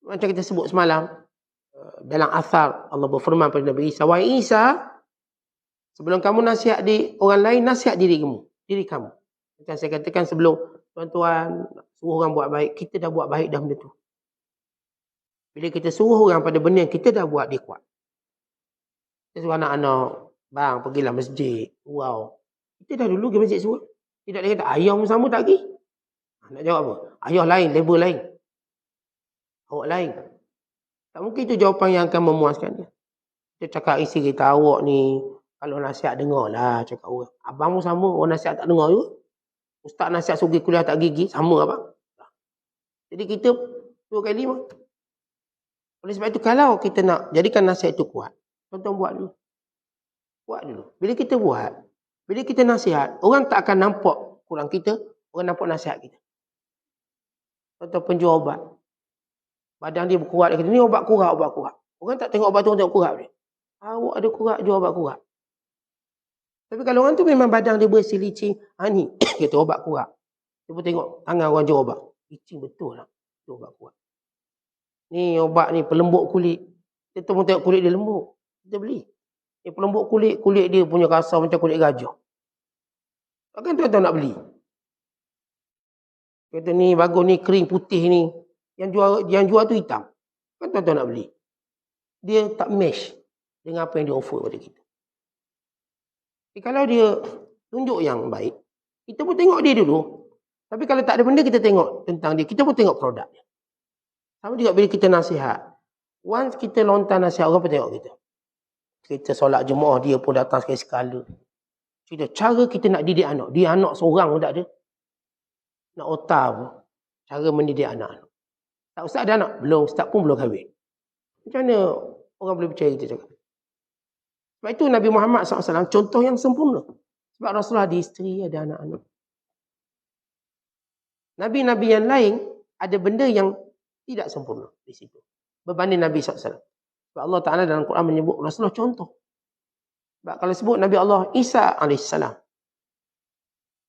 Macam kita sebut semalam, dalam asar Allah berfirman pada Nabi Isa, wahai Isa, sebelum kamu nasihat di orang lain, nasihat diri kamu. Macam saya katakan sebelum, tuan-tuan suruh orang buat baik, kita dah buat baik dah benda tu. Bila kita suruh orang pada benda yang kita dah buat, dia kuat. Kita suruh anak-anak, bang, pergilah masjid. Wow. Kita dah dulu pergi masjid suruh. Tidak dia kata, ayah pun sama tak pergi? Nak jawab apa? Ayah lain, label lain. Awak lain. Tak mungkin itu jawapan yang akan memuaskan dia. Dia cakap isi kita, awak ni, kalau nasihat dengar lah, cakap orang. Abang pun sama, orang nasihat tak dengar juga. Ustaz nasihat suruh pergi kuliah tak gigi, sama apa? Jadi kita 2 kali 5. Oleh sebab itu kalau kita nak jadikan nasihat itu kuat, tonton buat dulu. Buat dulu. Bila kita buat, bila kita nasihat, orang tak akan nampak kurang kita, orang nampak nasihat kita. Contoh penjual obat. Badan dia berkurat, dia kata, ni obat kurat, obat kurat. Orang tak tengok obat tu, orang tengok kurat dia. Awak ada kurat, jual obat kurat. Tapi kalau orang tu memang badan dia bersih licin, ni, kita obat kurat. Dia pun tengok tangan orang jual obat. Licin betul lah, jual obat kurat. Ni obat ni pelembut kulit. Kita pun tengok kulit dia lembut. Kita beli. Ni pelembut kulit, kulit dia punya rasa macam kulit gajah. Takkan tuan-tuan nak beli? Kata ni bagus ni, kering putih ni. Yang jual tu hitam. Kan tuan-tuan nak beli? Dia tak match dengan apa yang dia offer pada kita. Jadi kalau dia tunjuk yang baik, kita pun tengok dia dulu. Tapi kalau tak ada benda, kita tengok tentang dia. Kita pun tengok produk dia. Sama juga bila kita nasihat. Once kita lontar nasihat, orang pun tengok kita. Kita solat jemaah, dia pun datang sekali-sekala. Cerita cara kita nak didik anak. Dia anak seorang pun tak ada. Nak otak pun. Cara mendidik anak. Tak ustaz ada anak? Belum. Ustaz pun belum kahwin. Macam mana orang boleh percaya kita cakap? Sebab itu Nabi Muhammad SAW contoh yang sempurna. Sebab Rasulullah ada isteri, ada anak-anak. Nabi-Nabi yang lain ada benda yang tidak sempurna di situ. Berbanding Nabi SAW. Sebab Allah Ta'ala dalam Quran menyebut Rasulullah contoh. Sebab kalau sebut Nabi Allah Isa AS.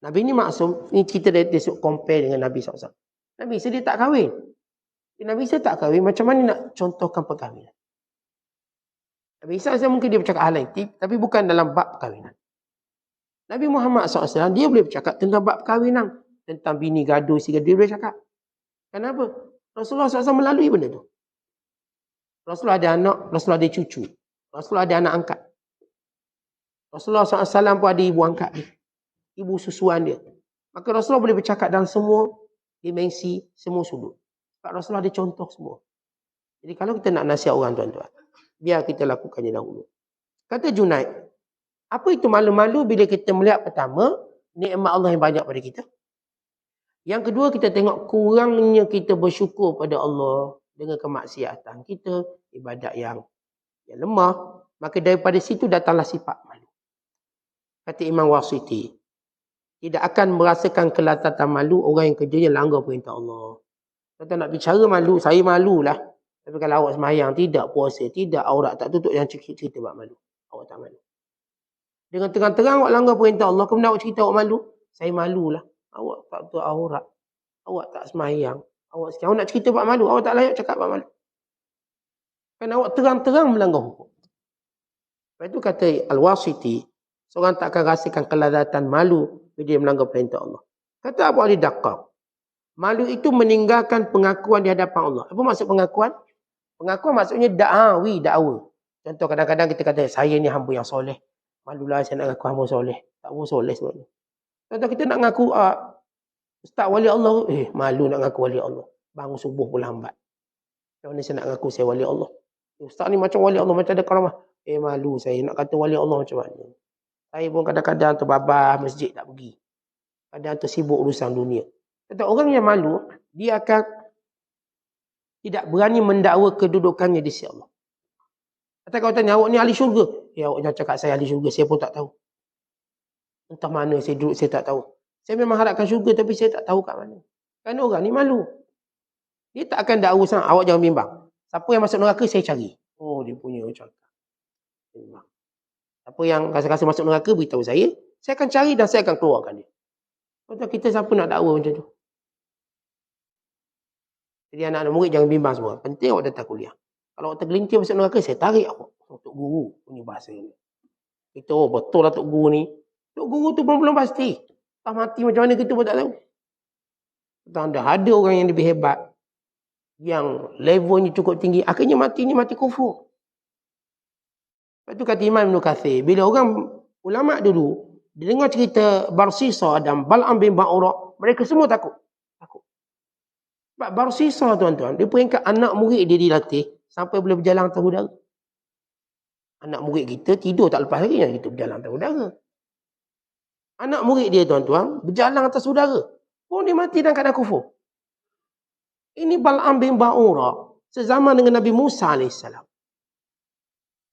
Nabi ni maksum. Ni kita dia suruh compare dengan Nabi SAW. Nabi Isa dia tak kahwin. Nabi Isa tak kahwin. Macam mana nak contohkan perkahwinan? Nabi Isa mungkin dia bercakap hal lain. Tapi bukan dalam bab perkahwinan. Nabi Muhammad SAW dia boleh bercakap tentang bab perkahwinan. Tentang bini gaduh, si gaduh. Dia boleh cakap. Kenapa? Rasulullah SAW melalui benda tu. Rasulullah ada anak, Rasulullah ada cucu. Rasulullah ada anak angkat. Rasulullah SAW pun ada ibu angkat dia. Ibu susuan dia. Maka Rasulullah boleh bercakap dalam semua dimensi, semua sudut. Sebab Rasulullah ada contoh semua. Jadi kalau kita nak nasihat orang tuan-tuan, biar kita lakukannya dahulu. Kata Junaid, apa itu malu-malu bila kita melihat pertama, nikmat Allah yang banyak pada kita. Yang kedua, kita tengok kurangnya kita bersyukur pada Allah dengan kemaksiatan kita, ibadat yang lemah. Maka daripada situ datanglah sifat malu. Kata Imam Wasiti, tidak akan merasakan kelazatan malu orang yang kerjanya langgar perintah Allah. Kata nak bicara malu, saya malulah. Tapi kalau awak semayang, tidak puasa, tidak aurat, tak tutup, yang cerita bab malu. Awak tak malu. Dengan terang-terang awak langgar perintah Allah, kemudian awak cerita awak malu, saya malulah. Awak tak tutup aurat, awak tak semayang, awak sekarang nak cerita bab malu, awak tak layak cakap bab malu. Kan awak terang-terang melanggar hukum. Lepas itu kata Al-Wasiti, seorang tak akan rasakan kelazatan malu bila dia melanggar perintah Allah. Kata Abu Ali Daqqaq, malu itu meninggalkan pengakuan di hadapan Allah. Apa maksud pengakuan? Pengakuan maksudnya dakwa. Contoh kadang-kadang kita kata, saya ni hamba yang soleh. Malulah saya nak ngaku hamba soleh. Tak hamba soleh sebenarnya. Contoh kita nak ngaku Ustaz wali Allah. Malu nak ngaku wali Allah. Bangun subuh pun lambat. Macam mana saya nak ngaku saya wali Allah? Ustaz ni macam wali Allah, macam ada karamah. Malu saya nak kata wali Allah macam mana. Saya pun kadang-kadang terbabah masjid tak pergi. Kadang tersibuk urusan dunia. Kata orang yang malu, dia akan tidak berani mendakwa kedudukannya di sisi Allah. Kata kau tanya, awak ni ahli syurga? Awak jangan cakap saya ahli syurga, saya pun tak tahu. Entah mana saya duduk, saya tak tahu. Saya memang harapkan syurga, tapi saya tak tahu kat mana. Kerana orang ni malu. Dia tak akan dakwa sangat, awak jangan bimbang. Siapa yang masuk neraka, saya cari. Oh, dia punya macam bimbang. Siapa yang rasa-rasa masuk neraka, beritahu saya akan cari dan saya akan keluarkan dia. Kata kita siapa nak dakwa macam tu? Jadi anak-anak murid jangan bimbang semua. Penting awak datang kuliah. Kalau awak tergelintir masuk neraka, saya tarik awak. Tok Guru punya bahasa ni. Kita betul lah Tok Guru ni. Tok Guru tu pun belum pasti. Tak mati macam mana kita pun tak tahu. Ada orang yang lebih hebat. Yang levelnya cukup tinggi. Akhirnya mati ni mati kufur. Lepas tu kata Imam Ibn Kathir. Bila orang ulama' dulu, dia dengar cerita Barsisa dan Bal'am bin Ba'ura, mereka semua takut. Sebab Barsisa tuan-tuan, dia peringkat anak murid dia dilatih sampai boleh berjalan atas udara. Anak murid kita tidur tak lepas lagi yang kita berjalan atas udara. Anak murid dia tuan-tuan, berjalan atas udara. Pun dia mati dalam keadaan kufur. Ini Bal'am bin Ba'ura. Sezaman dengan Nabi Musa AS.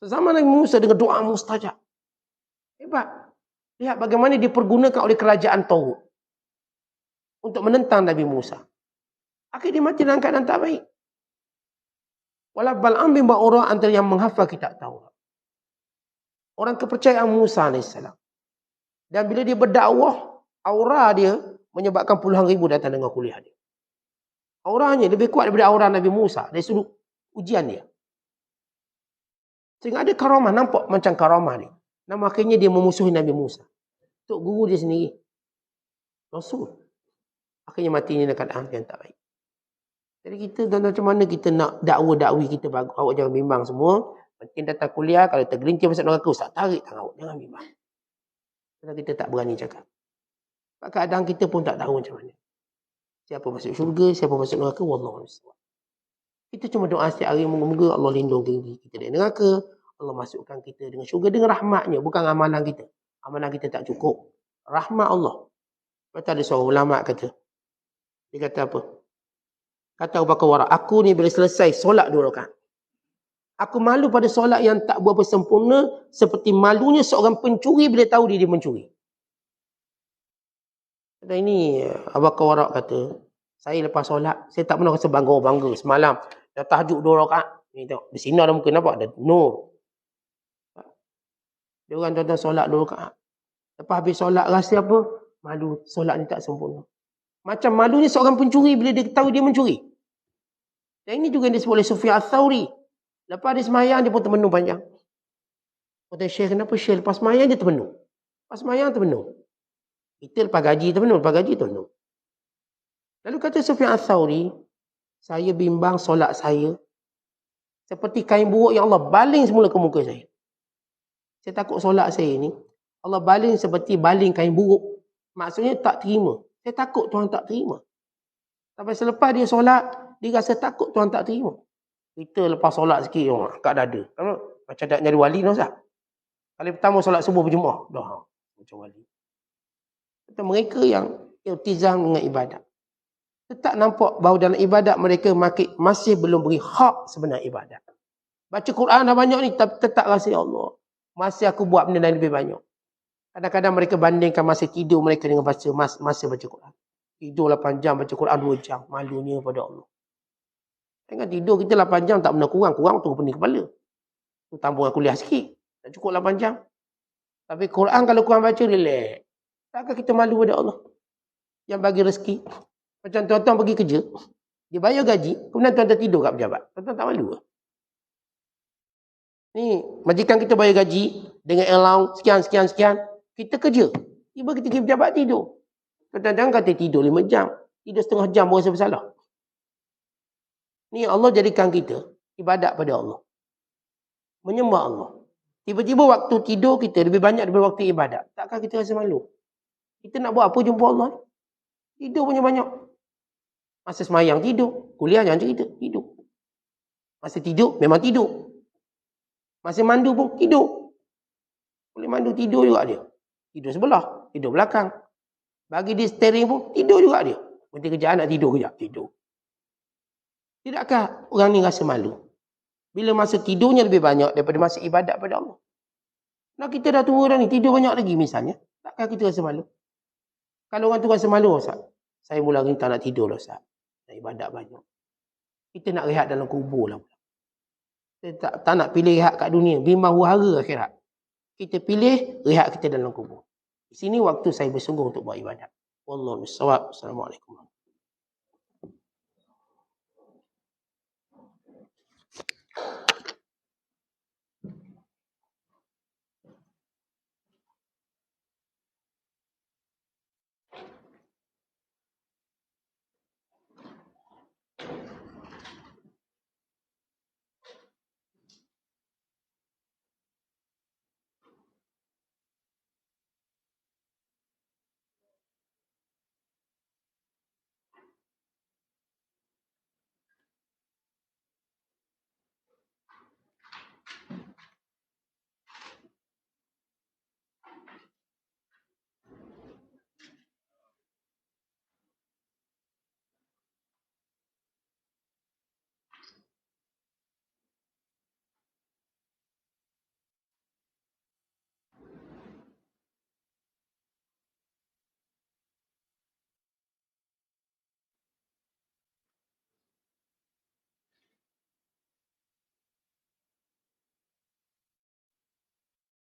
Sezaman Nabi Musa dengan doa mustajab. Hebat. Lihat bagaimana dipergunakan oleh kerajaan Tauhid untuk menentang Nabi Musa. Akhirnya dia mati dalam keadaan tak baik. Walau Bal'am bin Ba'ura antara yang menghafal kitab Taurat. Orang kepercayaan Musa AS. Dan bila dia berdakwah, aura dia menyebabkan puluhan ribu datang dengan kuliah dia. Auranya lebih kuat daripada aura Nabi Musa dari sudut ujian dia. Sehingga ada karamah, nampak macam karamah ni. Nama akhirnya dia memusuhi Nabi Musa. Tok guru dia sendiri. Rasul. Akhirnya mati ni dekat keadaan yang tak baik. Jadi kita dan macam mana kita nak dakwa-dakwi kita bagus. Awak jangan bimbang semua. Mungkin datang kuliah, kalau tergelincir masuk neraka, Ustaz tarik tangan awak. Jangan bimbang. Sebab kita tak berani cakap. Sebab keadaan kita pun tak tahu macam mana. Siapa masuk syurga, siapa masuk neraka, wallahu a'lam. Kita cuma doa setiap hari, moga-moga Allah lindungi kita dari neraka, Allah masukkan kita dengan syurga dengan rahmatnya, bukan amalan kita. Amalan kita tak cukup. Rahmat Allah. Lepas ada seorang ulama kata, dia kata apa? Kata Abu Bakar Waraq, aku ni bila selesai solat 2 rakaat, aku malu pada solat yang tak berapa sempurna, seperti malunya seorang pencuri bila tahu dia mencuri. Dan ini Abu Bakar Waraq kata, saya lepas solat, saya tak pernah rasa bangga semalam. Dah tahajud 2 rakaat. Ni tengok, di sini ada mungkin nampak, ada nur. Dia orang tuan-tuan solat 2 rakaat. Lepas habis solat, rasa apa? Malu, solat ni tak sempurna. Macam malunya seorang pencuri bila dia tahu dia mencuri. Dan ini juga yang disebut oleh Sufyan Ats-Tsauri. Lepas dia semayang, dia pun termenung panjang. Kata Syekh, kenapa Syekh lepas semayang dia termenung? Lepas semayang termenung. Kita lepas gaji termenung. Lalu kata Sufyan Ats-Tsauri, saya bimbang solat saya seperti kain buruk yang Allah baling semula ke muka saya. Saya takut solat saya ni, Allah baling seperti baling kain buruk. Maksudnya tak terima. Saya takut Tuhan tak terima. Sampai selepas dia solat, dia rasa takut Tuhan tak terima. Kita lepas solat sikit, angkat dada. Macam tak nyari wali, Ustaz. Kali pertama solat subuh berjemaah, dah macam wali. Kata mereka yang iltizam dengan ibadat, tetap nampak bahawa dalam ibadat mereka masih belum beri hak sebenar ibadat. Baca Quran dah banyak ni, tetap rasa, ya Allah, masih aku buat benda lain lebih banyak. Kadang-kadang mereka bandingkan masa tidur mereka dengan masa baca Quran. Tidur 8 jam, baca Quran 2 jam. Malunya pada Allah. Jangan tidur kita 8 jam tak pernah kurang tu pening kepala. Tu tambah kuliah sikit. Tak cukup 8 jam. Tapi Quran kalau kurang baca, relax. Takkan kita malu pada Allah yang bagi rezeki. Macam tuan-tuan pergi kerja, dia bayar gaji, kemudian tuan-tuan tidur kat pejabat. Tuan-tuan tak malu ke? Ni, majikan kita bayar gaji dengan allowance sekian. Kita kerja. Tiba kita pergi pejabat tidur. Tuan-tuan jangan kata tidur 5 jam. Tidur setengah jam pun rasa bersalah. Ni Allah jadikan kita ibadat pada Allah. Menyembah Allah. Tiba-tiba waktu tidur kita lebih banyak daripada waktu ibadat. Takkan kita rasa malu? Kita nak buat apa jumpa Allah? Tidur punya banyak. Masa semayang tidur. Kuliah jangan cerita. Tidur. Masa tidur memang tidur. Masa mandu pun tidur. Boleh mandu tidur juga dia. Tidur sebelah. Tidur belakang. Bagi dia steering pun tidur juga dia. Berhenti kerjaan nak tidur kejap. Tidur. Tidakkah orang ni rasa malu? Bila masa tidurnya lebih banyak daripada masa ibadat pada Allah. Nah kita dah tua dah ni. Tidur banyak lagi misalnya. Takkan kita rasa malu? Kalau orang tu rasa malu, Ustaz, saya mula ni tak nak tidur lah, Ustaz. Nak ibadat banyak. Kita nak rehat dalam kubur lah. Kita tak nak pilih rehat kat dunia. Bimbang huru-hara akhirat. Kita pilih rehat kita dalam kubur. Di sini waktu saya bersungguh untuk buat ibadat. Wallahu a'lam. Assalamualaikum.